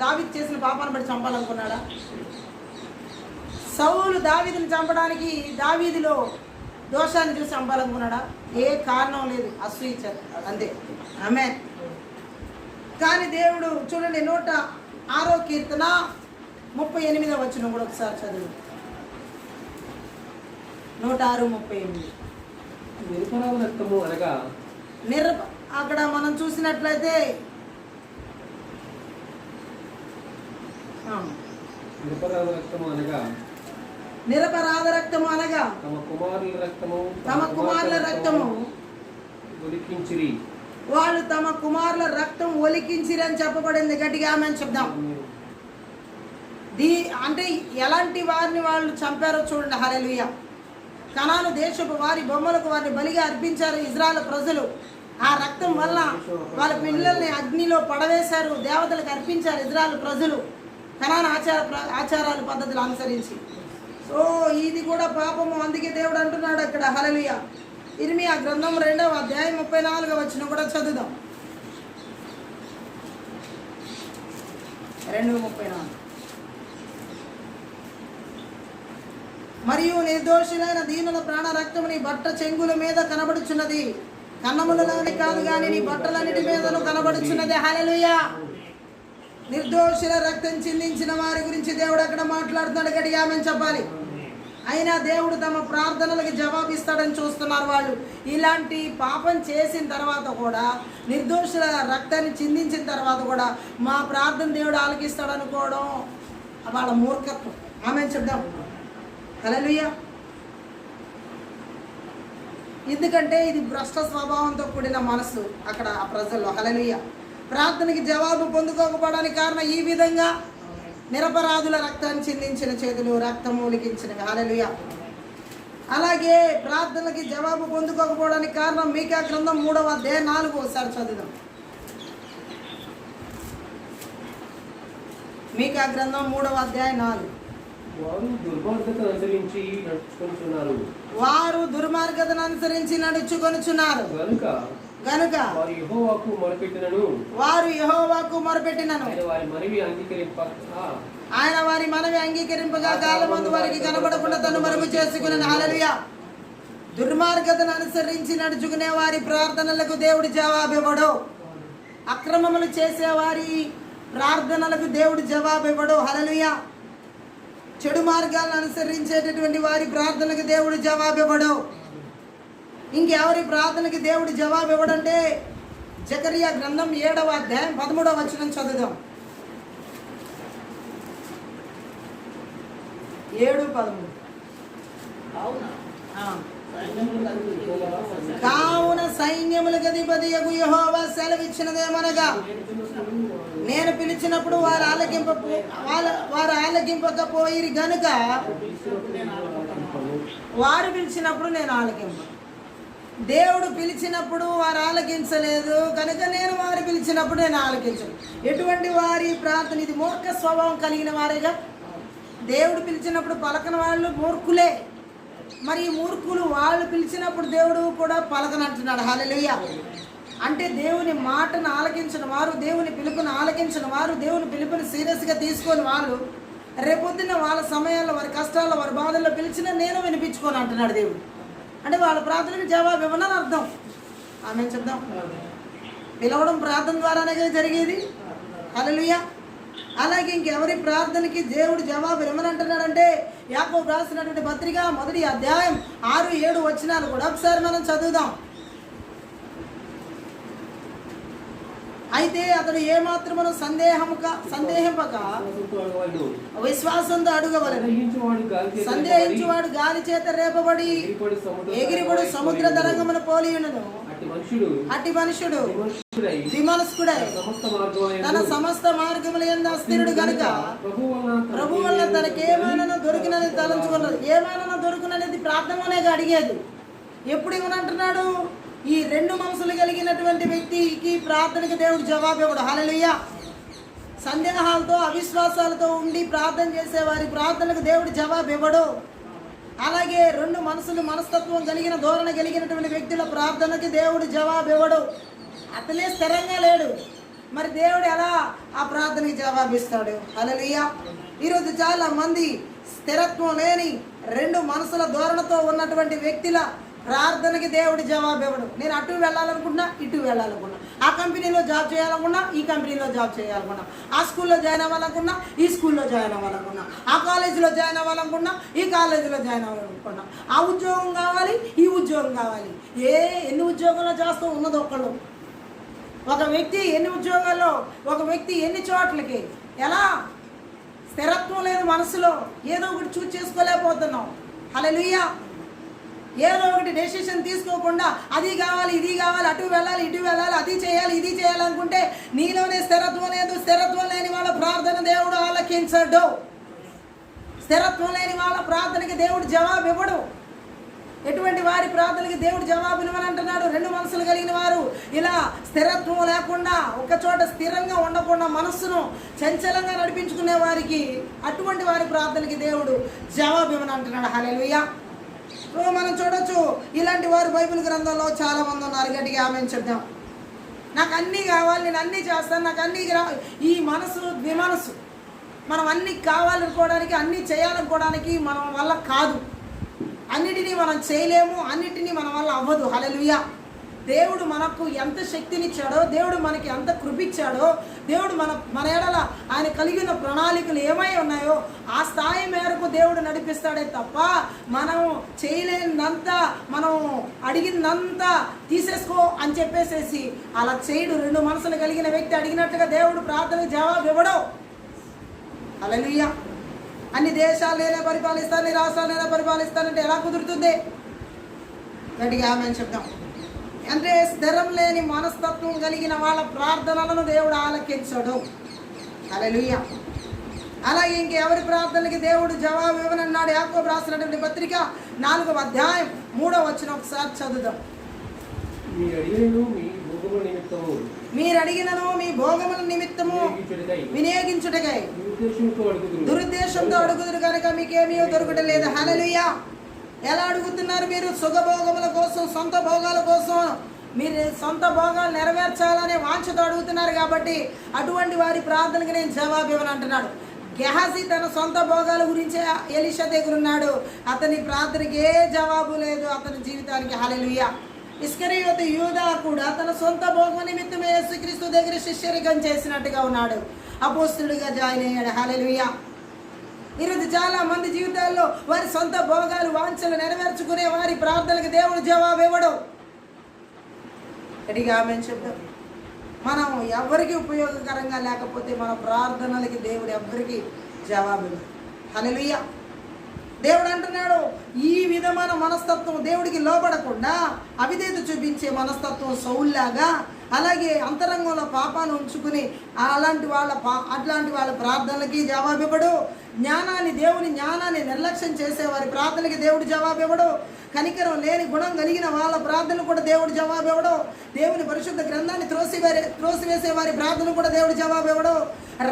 దావీదు చేసిన పాపాన్ని బట్టి చంపాలనుకున్నాడా? సౌలు దావీదుని చంపడానికి దావీదులో దోషాన్ని చూసి చంపాలనుకున్నాడా? ఏ కారణం లేదు, అసూయ అంతే. ఆమేన్. కానీ దేవుడు చూడండి 106వ కీర్తన 38వ వచనం కూడా ఒకసారి చదువు. 106:38. నిరపరాధ రక్తము అనగా అక్కడ మనం చూసినట్లయితే నిరపరాధ రక్తము అనగా తమ కుమారుల రక్తము ఒలికించిరి. వాళ్ళు తమ కుమారుల రక్తం ఒలికించిరి అని చెప్పబడింది. గట్టిగా ఆమె చెప్దాం. అంటే ఎలాంటి వారిని వాళ్ళు చంపారో చూడండి. హల్లెలూయా. కనాను దేశపు వారి బొమ్మలకు వారిని బలిగా అర్పించారు ఇజ్రాయెల్ ప్రజలు. ఆ రక్తం వల్ల వాళ్ళ పిల్లల్ని అగ్నిలో పడవేశారు, దేవతలకు అర్పించారు ఇజ్రాయెల్ ప్రజలు కనాను ఆచారాలు పద్ధతులు అనుసరించి. సో ఇది కూడా పాపము. అందుకే దేవుడు అంటున్నాడు అక్కడ. హల్లెలూయా. ఇర్మియా గ్రంథం 2వ అధ్యాయం 34వ వచనం కూడా చదువుదాం. 2:34. మరియు నిర్దోషులైన దీనుల ప్రాణ రక్తము నీ బట్ట చెంగుల మీద కనబడుచున్నది, కన్నములలోని కాదు కానీ నీ బట్టలన్నిటి మీదను కనబడుచున్నది. హల్లెలూయా. నిర్దోషుల రక్తం చిందించిన వారి గురించి దేవుడు అక్కడ మాట్లాడుతున్నాడు. గట్టిగా ఆమేన్ చెప్పాలి. అయినా దేవుడు తమ ప్రార్థనలకు జవాబిస్తాడని చూస్తున్నారు వాళ్ళు. ఇలాంటి పాపం చేసిన తర్వాత కూడా, నిర్దోషుల రక్తాన్ని చిందించిన తర్వాత కూడా మా ప్రార్థన దేవుడు ఆలకిస్తాడు అనుకోవడం వాళ్ళ మూర్ఖత్వం. ఆమేన్ చెప్దాం. హల్లెలూయా. ఎందుకంటే ఇది భ్రష్ట స్వభావంతో కూడిన మనసు అక్కడ ఆ ప్రజల్లో. హల్లెలూయా. ప్రార్థనకి జవాబు పొందుకోకపోవడానికి కారణం ఈ విధంగా నిరపరాధుల రక్తాన్ని చిందించిన చేతులు రక్తం ఒలికించినవి. హల్లెలూయా. అలాగే ప్రార్థనకి జవాబు పొందుకోకపోవడానికి కారణం మీకా గ్రంథం 3వ అధ్యాయం 4 ఒకసారి చదువుదాం. మీకా గ్రంథం 3వ అధ్యాయం 4. వారు దుర్మార్గతను అనుసరించి నడుచుకొనుచున్నారు కనుక గనుక వారు యెహోవాకు మొరపెట్టినను ఆయన వారి మనవి అంగీకరింపగా కాలమందు వారికి కనబడకుండా తను మరుగు చేసుకుని. హల్లెలూయా. దుర్మార్గతను అనుసరించి నడుచుకునే వారి ప్రార్థనలకు దేవుడు జవాబివ్వడు. అక్రమములు చేసే వారి ప్రార్థనలకు దేవుడు జవాబివ్వడు. హల్లెలూయా. చెడు మార్గాలను అనుసరించేటటువంటి వారి ప్రార్థనలకు దేవుడు జవాబివ్వడు. ఇంకెవరి ప్రార్థనకి దేవుడు జవాబు ఇవ్వడంటే జకరియా గ్రంథం 7వ అధ్యాయం 13వ వచనం చదువుదాం. 7:13. కావున సైన్యములకు అధిపతియగు యెహోవా సెలవిచ్చినదేమనగా, నేను పిలిచినప్పుడు వారు ఆలకింపకపోయిరి గనుక వారు పిలిచినప్పుడు నేను ఆలకింప. దేవుడు పిలిచినప్పుడు వారు ఆలకించలేదు కనుక నేను వారు పిలిచినప్పుడు నేను ఆలకించను. ఎటువంటి వారి ప్రార్థన ఇది? మూర్ఖ స్వభావం కలిగిన వారేగా. దేవుడు పిలిచినప్పుడు పలకని వాళ్ళు మూర్ఖులే. మరి ఈ మూర్ఖులు వాళ్ళు పిలిచినప్పుడు దేవుడు కూడా పలకనంటున్నాడు. హల్లెలూయా. అంటే దేవుని మాటను ఆలకించిన వారు, దేవుని పిలుపుని ఆలకించిన వారు, దేవుని పిలుపుని సీరియస్గా తీసుకొని వాళ్ళు రేపొద్దున వాళ్ళ సమయాల్లో, వారి కష్టాల్లో, వారి బాధల్లో పిలిచినా నేను వినిపించుకొని అంటున్నాడు దేవుడు. అంటే వాళ్ళ ప్రార్థనకి జవాబు ఇవ్వనని అర్థం. ఆమె చెప్దాం. పిలవడం ప్రార్థన ద్వారానే జరిగేది. హల్లెలూయా. అలాగే ఇంకెవరి ప్రార్థనకి దేవుడు జవాబు ఇవ్వనంటున్నాడంటే యాకోబు రాసినటువంటి పత్రిక 1వ అధ్యాయం 6-7 వచనాలు కూడా ఒకసారి మనం చదువుదాం. అయితే అతడు ఏమాత్రమును సందేహింపక విశ్వాసంతో అడుగవలెను. సందేహించువాడు గాలి చేత రేపబడి ఎగిరిపడు సముద్ర తరంగమును పోలియుండును. అట్టి మనుషుడు విమనస్కుడై తన సమస్త మార్గముల యందు అస్థిరుడు గనుక ప్రభువు వల్ల తనకేమైనా దొరికినది తలంచుకున్నది. ఏమైనా దొరుకుననేది ప్రార్థనలోనే అడిగేది. ఎప్పుడు ఇవ్వనంటున్నాడు? ఈ 2 మనసులు కలిగినటువంటి వ్యక్తికి ప్రార్థనకి దేవుడు జవాబు ఇవ్వడు. హల్లెలూయా. సందేహాలతో అవిశ్వాసాలతో ఉండి ప్రార్థన చేసే వారి ప్రార్థనకు దేవుడు జవాబు ఇవ్వడు. అలాగే 2 మనస్తత్వం కలిగిన ధోరణి కలిగినటువంటి వ్యక్తుల ప్రార్థనకి దేవుడు జవాబు ఇవ్వడు. అతనే స్థిరంగా లేడు. మరి దేవుడు ఎలా ఆ ప్రార్థనకి జవాబిస్తాడు? హల్లెలూయా. ఈరోజు చాలా మంది స్థిరత్వం లేని 2 మనసుల ధోరణితో ఉన్నటువంటి వ్యక్తుల ప్రార్థనకి దేవుడు జవాబు ఇవ్వడు. నేను అటు వెళ్ళాలనుకున్నా, ఇటు వెళ్ళాలనుకున్నా, ఆ కంపెనీలో జాబ్ చేయాలనుకున్నా, ఈ కంపెనీలో జాబ్ చేయాలనుకున్నా, ఆ స్కూల్లో జాయిన్ అవ్వాలనుకున్నా, ఈ స్కూల్లో జాయిన్ అవ్వాలనుకున్నా, ఆ కాలేజీలో జాయిన్ అవ్వాలనుకున్నా, ఈ కాలేజీలో జాయిన్ అవ్వాలనుకున్నా, ఆ ఉద్యోగం కావాలి, ఈ ఉద్యోగం కావాలి. ఎన్ని ఉద్యోగాల్లో చేస్తూ ఉన్నది ఒక్కళ్ళు. ఒక వ్యక్తి ఎన్ని ఉద్యోగాల్లో, ఒక వ్యక్తి ఎన్ని చోట్లకి, ఎలా స్థిరత్వం లేదు మనసులో. ఏదో ఒకటి చూస్ చేసుకోలేకపోతున్నాం. హల్లెలూయా. ఏదో ఒకటి డెసిషన్ తీసుకోకుండా అది కావాలి, ఇది కావాలి, అటు వెళ్ళాలి, ఇటు వెళ్ళాలి, అది చేయాలి, ఇది చేయాలనుకుంటే నీలోనే స్థిరత్వం లేదు. స్థిరత్వం లేని వాళ్ళ ప్రార్థన దేవుడు ఆలకించడు. స్థిరత్వం లేని వాళ్ళ ప్రార్థనకి దేవుడు జవాబు ఇవ్వడు. ఎటువంటి వారి ప్రార్థనకి దేవుడు జవాబు ఇవ్వనంటున్నాడు? 2 మనసులు కలిగిన వారు, ఇలా స్థిరత్వం లేకుండా ఒక చోట స్థిరంగా ఉండకుండా మనస్సును చంచలంగా నడిపించుకునే వారికి, అటువంటి వారి ప్రార్థనకి దేవుడు జవాబు ఇవ్వనంటున్నాడు. హల్లెలూయా. మనం చూడొచ్చు, ఇలాంటి వారు బైబిల్ గ్రంథంలో చాలా మంది ఉన్నారు. గట్టిగా ఆమె చెప్దాం. నాకు అన్నీ కావాలి, నేను అన్నీ చేస్తాను, నాకు అన్నీ ఈ మనసు విమనసు. మనం అన్నీ కావాలనుకోవడానికి, అన్నీ చేయాలనుకోవడానికి మన వల్ల కాదు. అన్నిటినీ మనం చేయలేము, అన్నిటినీ మన వల్ల అవ్వదు. హల్లెలూయా. దేవుడు మనకు ఎంత శక్తినిచ్చాడో, దేవుడు మనకి ఎంత కృపిచ్చాడో, దేవుడు మన ఎడల ఆయన కలిగిన ప్రణాళికలు ఏమై ఉన్నాయో ఆ స్థాయి మేరకు దేవుడు నడిపిస్తాడే తప్ప మనం చేయలేనంత, మనం అడిగినంత తీసేసుకో అని చెప్పేసేసి అలా చేయడు. 2 మనసులు కలిగిన వ్యక్తి అడిగినట్టుగా దేవుడు ప్రార్థనకు జవాబు ఇవ్వడు. హల్లెలూయా. అన్ని దేశాలైనా పరిపాలిస్తాను, అన్ని రాష్ట్రాలైనా పరిపాలిస్తానంటే ఎలా కుదురుతుంది? గట్టిగా ఆమె చెప్తాం. అంటే స్థిరం లేని మనస్తత్వం కలిగిన వాళ్ళ ప్రార్థనలను దేవుడు ఆలకించడు. హల్లెలూయా. అలాగే ఇంకెవరి ప్రార్థనకి దేవుడు జవాబు ఇవ్వనన్నాడు? యాకోబు రాసినటువంటి పత్రిక 4వ అధ్యాయం 3వ వచనం ఒకసారి చదువుదాం. మీరు అడిగినను మీ భోగముల నిమిత్తము వినియోగించుటకై దురుద్దేశంతో అడుగుదురు కనుక మీకేమీ దొరకటలేదు. హల్లెలూయా. ఎలా అడుగుతున్నారు మీరు? సుఖభోగముల కోసం, సొంత భోగాల కోసం మీరు సొంత భోగాలు నెరవేర్చాలనే వాంఛతో అడుగుతున్నారు కాబట్టి అటువంటి వారి ప్రార్థనకి నేను జవాబు ఇవ్వను అంటున్నాడు. గెహాజీ తన సొంత భోగాల గురించే ఎలీషా దగ్గర ఉన్నాడు. అతని ప్రార్థనకి ఏ జవాబు లేదు అతని జీవితానికి. హల్లెలూయా. ఇస్కరియోతు యూదా కూడా తన సొంత భోగం నిమిత్తమే యేసుక్రీస్తు దగ్గర శిష్యరికం చేసినట్టుగా ఉన్నాడు, అపోస్తలుడిగా జాయిన్ అయ్యాడు. హల్లెలూయా. ఈరోజు చాలా మంది జీవితాల్లో వారి సొంత భోగాలు వాంఛలు నెరవేర్చుకునే వారి ప్రార్థనకి దేవుడు జవాబు ఇవ్వడు. గట్టిగా ఆమేన్ చెప్తాం. మనం ఎవరికి ఉపయోగకరంగా లేకపోతే మన ప్రార్థనలకి దేవుడు ఎవరికి జవాబు ఇవ్వడు. హల్లెలూయా. దేవుడు అంటున్నాడు, ఈ విధమైన మనస్తత్వం దేవుడికి లోబడకుండా అవిధేయత చూపించే మనస్తత్వం సౌల్లాగా, అలాగే అంతరంగంలో పాపాన్ని ఉంచుకుని అట్లాంటి వాళ్ళ ప్రార్థనలకి జవాబు ఇవ్వడు. దేవుని జ్ఞానాన్ని నిర్లక్ష్యం చేసే వారి ప్రార్థనలకి దేవుడు జవాబు ఇవ్వడు. కనికరం లేని గుణం కలిగిన వాళ్ళ ప్రార్థనలు కూడా దేవుడు జవాబు ఇవ్వడు. దేవుని పరిశుద్ధ గ్రంథాన్ని త్రోసివేసే వారి ప్రార్థనలు కూడా దేవుడు జవాబు ఇవ్వడు.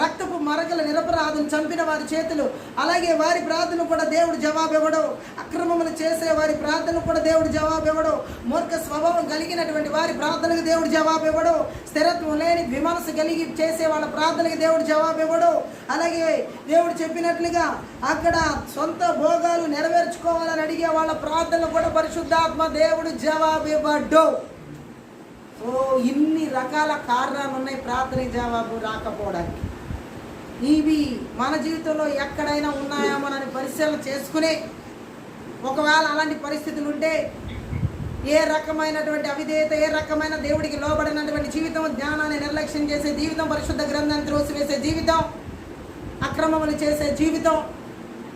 రక్తపు మరకల నిరపరాధులు చంపిన వారి చేతులు, అలాగే వారి ప్రార్థనలు కూడా దేవుడు జవాబు ఇవ్వడు. అక్రమములు చేసే వారి ప్రార్థనలు కూడా దేవుడు జవాబు ఇవ్వడు. మూర్ఖ స్వభావం కలిగినటువంటి వారి ప్రార్థనలకు దేవుడు జవాబు ఇవ్వడు. స్థిరత్వం లేని విమర్శ కలిగి చేసే వాళ్ళ ప్రార్థనకి దేవుడు జవాబు ఇవ్వడు. అలాగే దేవుడు చెప్పినట్లుగా అక్కడ సొంత భోగాలు నెరవేర్చుకోవాలని అడిగే వాళ్ళ ప్రార్థనలు కూడా పరిశుద్ధాత్మ దేవుడు జవాబు ఇవ్వడు. సో ఇన్ని రకాల కారణాలు ఉన్నాయి ప్రార్థన జవాబు రాకపోవడానికి. ఇవి మన జీవితంలో ఎక్కడైనా ఉన్నాయా మనని పరిశీలన చేసుకుని, ఒకవేళ అలాంటి పరిస్థితులు ఉంటే ఏ రకమైనటువంటి అవిధేయత, ఏ రకమైన దేవుడికి లోబడినటువంటి జీవితం, జ్ఞానాన్ని నిర్లక్ష్యం చేసే జీవితం, పరిశుద్ధ గ్రంథాన్ని త్రోసివేసే జీవితం, అక్రమములు చేసే జీవితం,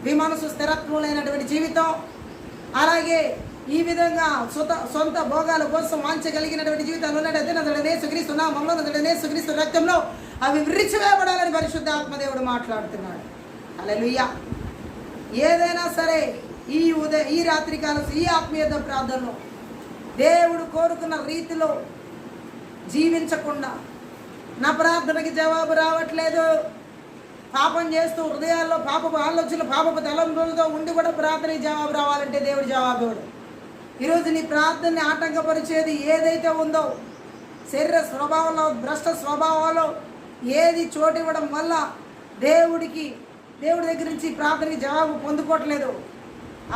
విమనసు స్థిరత్వం లేనటువంటి జీవితం, అలాగే ఈ విధంగా సొంత భోగాల కోసం వాంచగలిగినటువంటి జీవితాలు ఉన్నట్టయితే నదుడనే సుక్రీస్తు నామములో, నదుడనే సుక్రీస్తు రక్తంలో అవి విరిచివేయబడాలని పరిశుద్ధ ఆత్మదేవుడు మాట్లాడుతున్నాడు. హల్లెలూయా. ఏదైనా సరే ఈ రాత్రి కాలం ఈ ఆత్మీయత ప్రార్థనలో దేవుడు కోరుకున్న రీతిలో జీవించకుండా, నా ప్రార్థనకి జవాబు రావట్లేదు, పాపం చేస్తూ హృదయాల్లో పాపపు ఆలోచనలు, పాపపు తలంపులతో ఉండి కూడా ప్రార్థనకి జవాబు రావాలంటే దేవుడు జవాబు ఇవ్వడు. ఈరోజు నీ ప్రార్థనని ఆటంకపరిచేది ఏదైతే ఉందో, శరీర స్వభావంలో, భ్రష్ట స్వభావంలో ఏది చోటు ఇవ్వడం వల్ల దేవుడి దగ్గర నుంచి ప్రార్థనకి జవాబు పొందుకోవట్లేదు,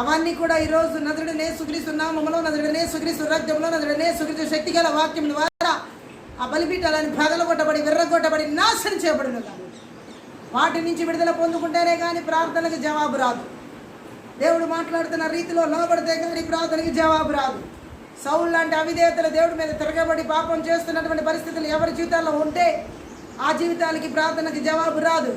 అవన్నీ కూడా ఈరోజు నజరుడైన యేసుక్రీస్తు నామములో, నజరుడైన యేసుక్రీస్తు రక్తంలో, నజరుడైన యేసుక్రీస్తు శక్తిగల వాక్యం ద్వారా ఆ బలిపీఠాలని పగలగొట్టబడి, విర్రగొట్టబడి, నాశనం చేయబడిన వాటి నుంచి విడుదల పొందుకుంటేనే కానీ ప్రార్థనకి జవాబు రాదు. దేవుడు మాట్లాడుతున్న రీతిలో లోబడితే కానీ ప్రార్థనకి జవాబు రాదు. సౌలు లాంటి అవిధేయతలు దేవుడి మీద తిరగబడి పాపం చేస్తున్నటువంటి పరిస్థితులు ఎవరి జీవితాల్లో ఉంటే ఆ జీవితాలకి ప్రార్థనకి జవాబు రాదు.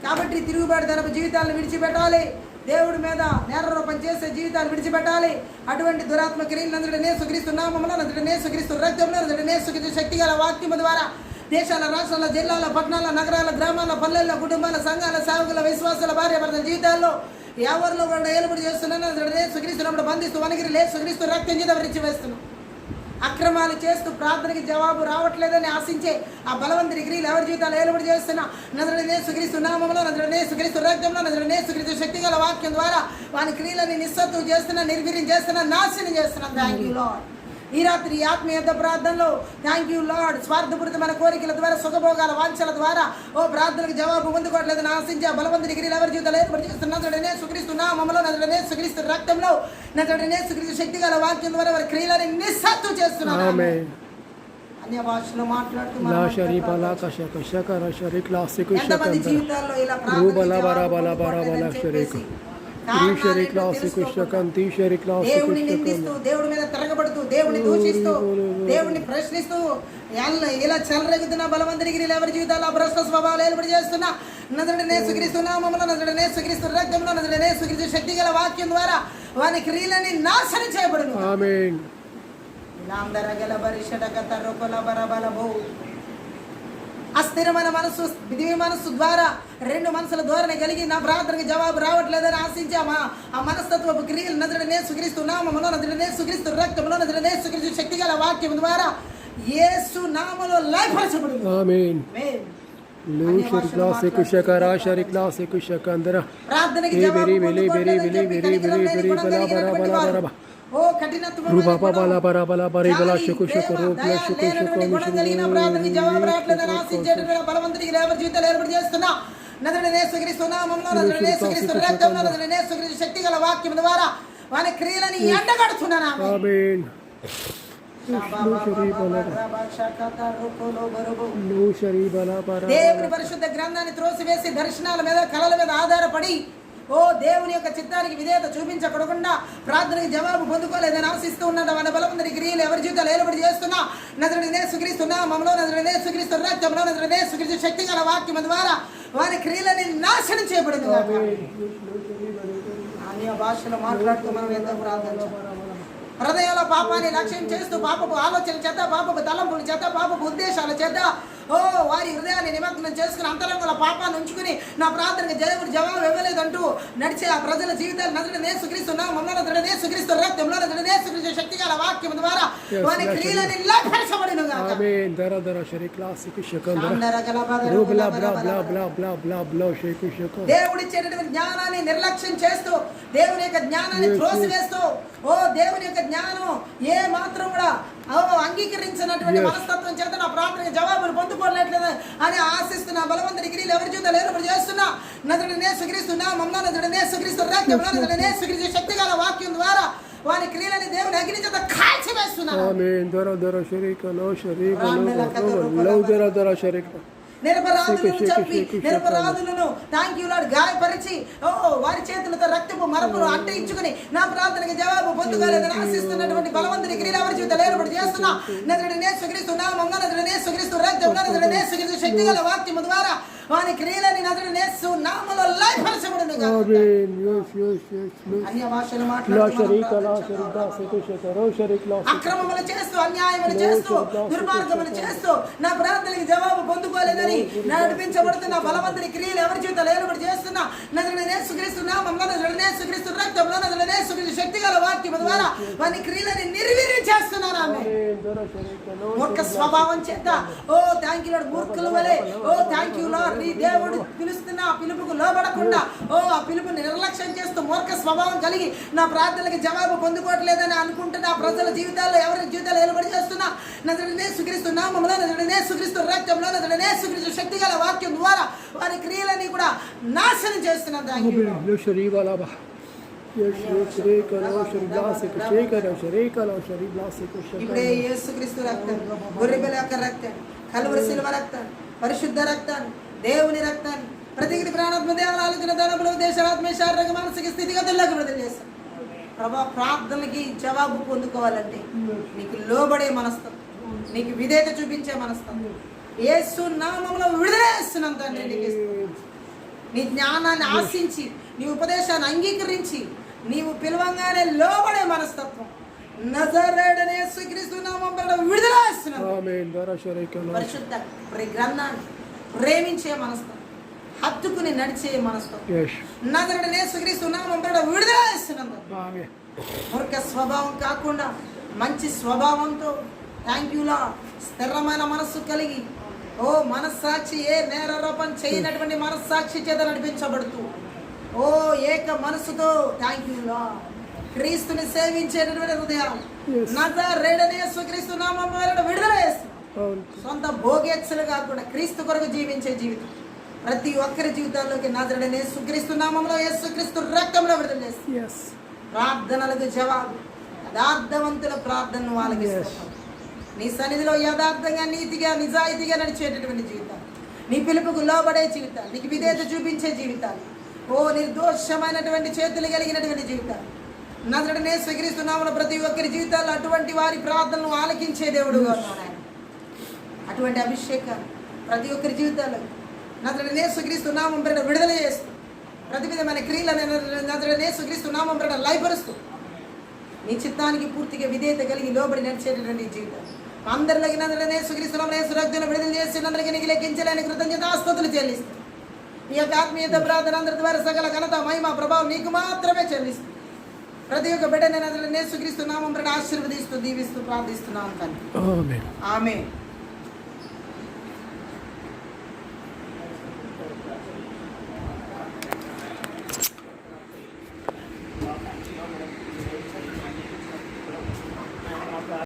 కాబట్టి తిరుగుబాటు తనపు జీవితాలను విడిచిపెట్టాలి, దేవుడి మీద నేరారోపణ చేసే జీవితాలు విడిచిపెట్టాలి. అటువంటి దురాత్మ క్రియలు నదుడనే యేసుక్రీస్తు నామములో, నదుడనే యేసుక్రీస్తు రక్తంలో, నదుడనే యేసుక్రీస్తు శక్తిగల వాక్యము ద్వారా దేశాల, రాష్ట్రాల, జిల్లాల, పట్టణాల, నగరాల, గ్రామాల, పల్లెల్లో, కుటుంబాల, సంఘాల, సేవకుల, విశ్వాసాల, భార్య భర్తల జీవితాల్లో ఎవరిలో కూడా ఏలుబడి చేస్తున్నాను సుక్రీస్తున్నప్పుడు బంధిస్తూ వనగిరి సుక్రీస్తు రక్తం చేత విరిచివేస్తున్నాం. అక్రమాలు చేస్తూ ప్రార్థనకి జవాబు రావట్లేదని ఆశించే ఆ బలవంత డిగ్రీలు ఎవరి జీవితాలు ఏలుబడి చేస్తున్నా నజరుడైన యేసుక్రీస్తు నామములో, నజరుడైన యేసుక్రీస్తు రక్తంలో, నజరుడైన యేసుక్రీస్తు శక్తిగల వాక్యం ద్వారా వాని క్రియలని నిస్సత్తువు చేస్తున్నా, నిర్వీర్యం చేస్తున్నా, నాశనం చేస్తున్నా. Thank you lord. ఈ రాత్రి ఆత్మీయత ప్రార్థనలో థ్యాంక్ యూ లార్డ్. స్వార్థపూరితమైన కోరికల ద్వారా, సుఖభోగాల వాంఛల ద్వారా ప్రార్థనకు జవాబు పొందుకోవట్లేదని ఆశించి ఆ బలవంత డిగ్రీలు ఎవరి జీవితాలు ఏర్పడి చేస్తున్నా నజరుడైన యేసుక్రీస్తు నామములో, నజరుడైన యేసుక్రీస్తు రక్తంలో, నజరుడైన యేసుక్రీస్తు శక్తిగల వాక్యం ద్వారా వారి క్రియలని నిస్సత్తు చేస్తున్నారు. అన్య భాషలో మాట్లాడుతూ ఎంతమంది జీవితాల్లో ఇలా దేవుని నిందిస్తూ, దేవుడి మీద తిరగబడుతూ, దేవుని దూషిస్తూ, దేవుని ప్రశ్నిస్తూ ఇలా చెలరేగుతున్న బలవంతుడిగిరి ఎవరి జీవితాల్లో భ్రష్ట స్వభావాలు ఏర్పడి చేస్తున్నా నజరుడైన యేసుక్రీస్తు నామములో, నజరుడైన యేసుక్రీస్తు రక్తంలో, నజరుడైన యేసుక్రీస్తు శక్తిగల వాక్యం ద్వారా వాని క్రియలని నాశనం చేయబడును. ఆమేన్. అస్థిరమైన మనసు, దివ్య మనస్సు ద్వారా రెండు మనసుల ధోరణి కలిగి నా ప్రార్థనకి జవాబు రావట్లేదని ఆశించామా ఆ మనస్తత్వపు క్రియలు నజరుడైన యేసుక్రీస్తు నామములో, నజరుడైన యేసుక్రీస్తు రక్తంలో, నజరుడైన యేసుక్రీస్తు శక్తిగల వాక్యం ద్వారా యేసు నామములో లయపరచబడును. ఆమేన్. ప్రార్థనకి జవాబు ఓ కఠినత్వం రూపా పాపాల పరాపల పరిగల శకు శకు రూపల శకు శకు జవాబు రావట్లేదని ఆశించేటటువంటి బలవంతుడికి లేబర్ జీవితాలు ఏర్పాటు చేస్తున్నా నజరేయుడైన యేసుక్రీస్తు నామములో నజరేయుడైన యేసుక్రీస్తు రక్తంలో నజరేయుడైన యేసుక్రీస్తు శక్తిగల వాక్యం ద్వారా వాని క్రియలని ఎండగడుతున్నాను. ఆమేన్. దేవుని పరిశుద్ధ గ్రంథాన్ని త్రోసివేసి దర్శనాల మీద కళల మీద ఆధారపడి ఓ దేవుని యొక్క చిత్తానికి విధేయత చూపించకూడకుండా ప్రార్థనకి జవాబు పొందుకోలేదని ఆశిస్తూ ఉన్నాడు. మన బలవంతుడి క్రియలు ఎవరి జీవితాలు ఏలుబడి చేస్తున్నా నజరేయుడైన యేసుక్రీస్తు నామములో నజరేయుడైన యేసుక్రీస్తు రక్తంలో నజరేయుడైన యేసుక్రీస్తు శక్తిగల వాక్యం ద్వారా వారి క్రియలని నాశనం చేయబడింది. అన్య భాషలో మాట్లాడుతూ మనం ఎంతో ప్రార్థన హృదయంలో పాపాన్ని లక్ష్యం చేస్తూ పాపపు ఆలోచన చేత పాపపు తలంపుల చేత పాపపు ఉద్దేశాల చేత ఓ వారి హృదయాన్ని నిమగ్నం చేసుకుని అంతరంగంలో పాపాన్ని ఉంచుకుని నా ప్రార్థనకి దేవుడు జవాబు ఇవ్వలేదంటూ నడిచే ఆ ప్రజల జీవితాలు నజరేయుడైన యేసుక్రీస్తు నామములో నజరేయుడైన యేసుక్రీస్తు రక్తంలో నజరేయుడైన యేసుక్రీస్తు శక్తిగల వాక్యం ద్వారా వారి క్రియలని లయపరచబడును గాక. ఆమేన్. దర శరీ క్లాసిక్ శకందర రూబలా బ్లా బ్లా బ్లా బ్లా బ్లా బ్లా శకు శకు దేవుడిచ్చేటటువంటి జ్ఞానాన్ని నిర్లక్ష్యం చేస్తూ దేవుని యొక్క జ్ఞానాన్ని త్రోసివేస్తూ ఓ దేవుని యొక్క జ్ఞానం ఏ మాత్రం కూడా అంగీకరించినటువంటి మనస్తత్వం చేత నా ప్రార్థనకి జవాబులు పొందుకోవట్లేదు అని ఆశిస్తున్నా బలవంతుడి క్రియలు ఎవరి జీవితాలు ఏర్పాటు చేస్తున్నా నజరేయుడైన యేసుక్రీస్తు నామములో నజరేయుడైన యేసుక్రీస్తు రక్తంలో నజరేయుడైన యేసుక్రీస్తు శక్తిగల వాక్యం ద్వారా వారి క్రియలని దేవుని అగ్ని చేత కాల్చివేస్తున్నారు. ఆమేన్. దర శరీకలో శరీకలో దర శరీక నిరపరాధులను చంపి నిరపరాధులను థ్యాంక్ యూ లార్డ్ గాయపరిచి ఓ వారి చేతులతో రక్తపు మరపులు అంటించుకుని నా ప్రార్థనకి జవాబు పొందుకోలేదని ఆశిస్తున్నటువంటి బలవంతుని క్రియలు ఎవరి జీవితాలు ఏర్పాటు చేస్తున్నా నజరేయుడైన యేసుక్రీస్తు నామములో నజరేయుడైన యేసుక్రీస్తు రక్తంలో నజరేయుడైన యేసుక్రీస్తు శక్తిగల వాక్యము ద్వారా వాని క్రియలని నజరేయుడైన యేసు నామములో లయపరచబడును గాక. ఆమేన్. yes yes yes అన్య భాషలు లా శరీకల శరీక శకు శకు శరీకల అక్రమములు చేస్తూ అన్యాయములు చేస్తూ దుర్మార్గములు చేస్తూ నా ప్రార్థనకి జవాబు పొందుకోలేదని నడిపించబడుతున్న బలవంతుని క్రియలు ఎవరి జీవితాలు ఏర్పాటు చేస్తున్నా నజరేయుడైన యేసుక్రీస్తు నామములో నజరేయుడైన యేసుక్రీస్తు రక్తంలో నజరేయుడైన యేసుక్రీస్తు శక్తిగల వాక్యము ద్వారా వాని క్రియలని నిర్వీర్యం చేస్తున్నారు. ఆమేన్. మూర్ఖ స్వభావం చేత ఓ థ్యాంక్ యూ లార్డ్ మూర్ఖుల వలె ఓ థ్యాంక్ యూ లార్డ్ నీ దేవుడు పిలుస్తున్న ఆ పిలుపుకు లోబడకుండా ఓ ఆ పిలుపుని నిర్లక్ష్యం చేస్తూ మూర్ఖ స్వభావం కలిగి నా ప్రార్థనలకు జవాబు పొందుకోవట్లేదని అనుకుంటున్న ఆ ప్రజల జీవితాల్లో ఎవరి జీవితాలు ఏలుబడి చేస్తున్నా నజరేయుడైన యేసుక్రీస్తు నామములో నజరేయుడైన యేసుక్రీస్తు రక్తంలో నజరేయుడైన యేసుక్రీస్తు శక్తిగల వాక్యం ద్వారా వారి క్రియలని కూడా నాశనం చేస్తున్నాను. Thank you lord. ఇప్పుడే యేసుక్రీస్తు రక్తం గొర్రెపిల్ల యొక్క రక్తం కలువరి శిలువ రక్తం పరిశుద్ధ రక్తాన్ని దేవుని రక్తాన్ని ప్రతికి ప్రాణాత్మ దేవన ఆలోచన ధనములు దేశాత్మ శారీరక మానసిక స్థితిగతుల్లోకి విడుదల చేస్తాం. ప్రభా ప్రార్థనకి జవాబు పొందుకోవాలంటే నీకు లోబడే మనస్తత్వం నీకు విధేయత చూపించే మనస్తత్వం యేసు నామములో విడుదల చేస్తున్నాం తండ్రి. నీకు నీ జ్ఞానాన్ని ఆశించి నీ ఉపదేశాన్ని అంగీకరించి నీవు పిలవంగానే లోబడే మనస్తత్వం నజరేయుడైన యేసుక్రీస్తు నామములో విడుదల చేస్తున్నాం. పరిశుద్ధ గ్రంథాన్ని ప్రేమించే మనస్తత్వం హత్తుకుని నడిచే మనస్తత్వం నజరేయుడైన యేసుక్రీస్తు నామములో విడుదల చేస్తున్నాం. మూర్ఖ స్వభావం కాకుండా మంచి స్వభావంతో థ్యాంక్ యూ లార్డ్ స్థిరమైన మనస్సు కలిగి ఓ మనస్సాక్షి ఏ నేరారోపణ చేయనటువంటి మనస్సాక్షి చేత నడిపించబడుతూ ఓ ఏక మనసుతో థ్యాంక్ యూ లార్డ్ క్రీస్తుని సేవించేటటువంటి హృదయం నజరేయుడైన యేసుక్రీస్తు నామములో విడుదల చేస్తున్నాం. సొంత భోగేచ్ఛలు కాకుండా క్రీస్తు కొరకు జీవించే జీవితం ప్రతి ఒక్కరి జీవితాల్లోకి నజరేయుడైన యేసుక్రీస్తు నామములో యేసుక్రీస్తు రక్తంలో విడుదల చేస్తున్నాం. ప్రార్థనలకు జవాబు యథార్థవంతుల ప్రార్థనను ఆలకిస్తున్నాం. నీ సన్నిధిలో యథార్థంగా నీతిగా నిజాయితీగా నడిచేటటువంటి జీవితాలు నీ పిలుపుకు లోబడే జీవితాలు నీకు విధేయత చూపించే జీవితాలు ఓ నిర్దోషమైనటువంటి చేతులు కలిగినటువంటి జీవితాలు నజరేయుడైన యేసుక్రీస్తు నామములో ప్రతి ఒక్కరి జీవితాల్లో అటువంటి వారి ప్రార్థనలు ఆలకించే దేవుడుగా ఉన్నాడు ఆయన. అటువంటి అభిషేకాలు ప్రతి ఒక్కరి జీవితాల్లో నజరేయుడైన యేసుక్రీస్తు నామములో విడుదల చేస్తూ ప్రతి విధమైన క్రియలను నజరేయుడైన యేసుక్రీస్తు నామములో లయపరుస్తూ నీ చిత్తానికి పూర్తిగా విధేయత కలిగి లోబడి నడిచేటటువంటి జీవితం అందరిలోకి నజరేయుడైన యేసుక్రీస్తు నామములో యేసు రక్తాన్ని విడుదల చేసి అందరికీ నీకు లెక్కించలేని కృతజ్ఞతాస్తుతులు చెల్లిస్తాను. ఈ యొక్క ఆత్మీయత ప్రార్థన అందరి ద్వారా సకల ఘనత మహిమ ప్రభావం నీకు మాత్రమే చెల్లిస్తుంది. ప్రతి ఒక్క బిడ్డని నజరేయుడైన యేసుక్రీస్తు నామములో ఆశీర్వదిస్తూ దీవిస్తూ ప్రార్థిస్తున్నాను తండ్రి. ఆమేన్.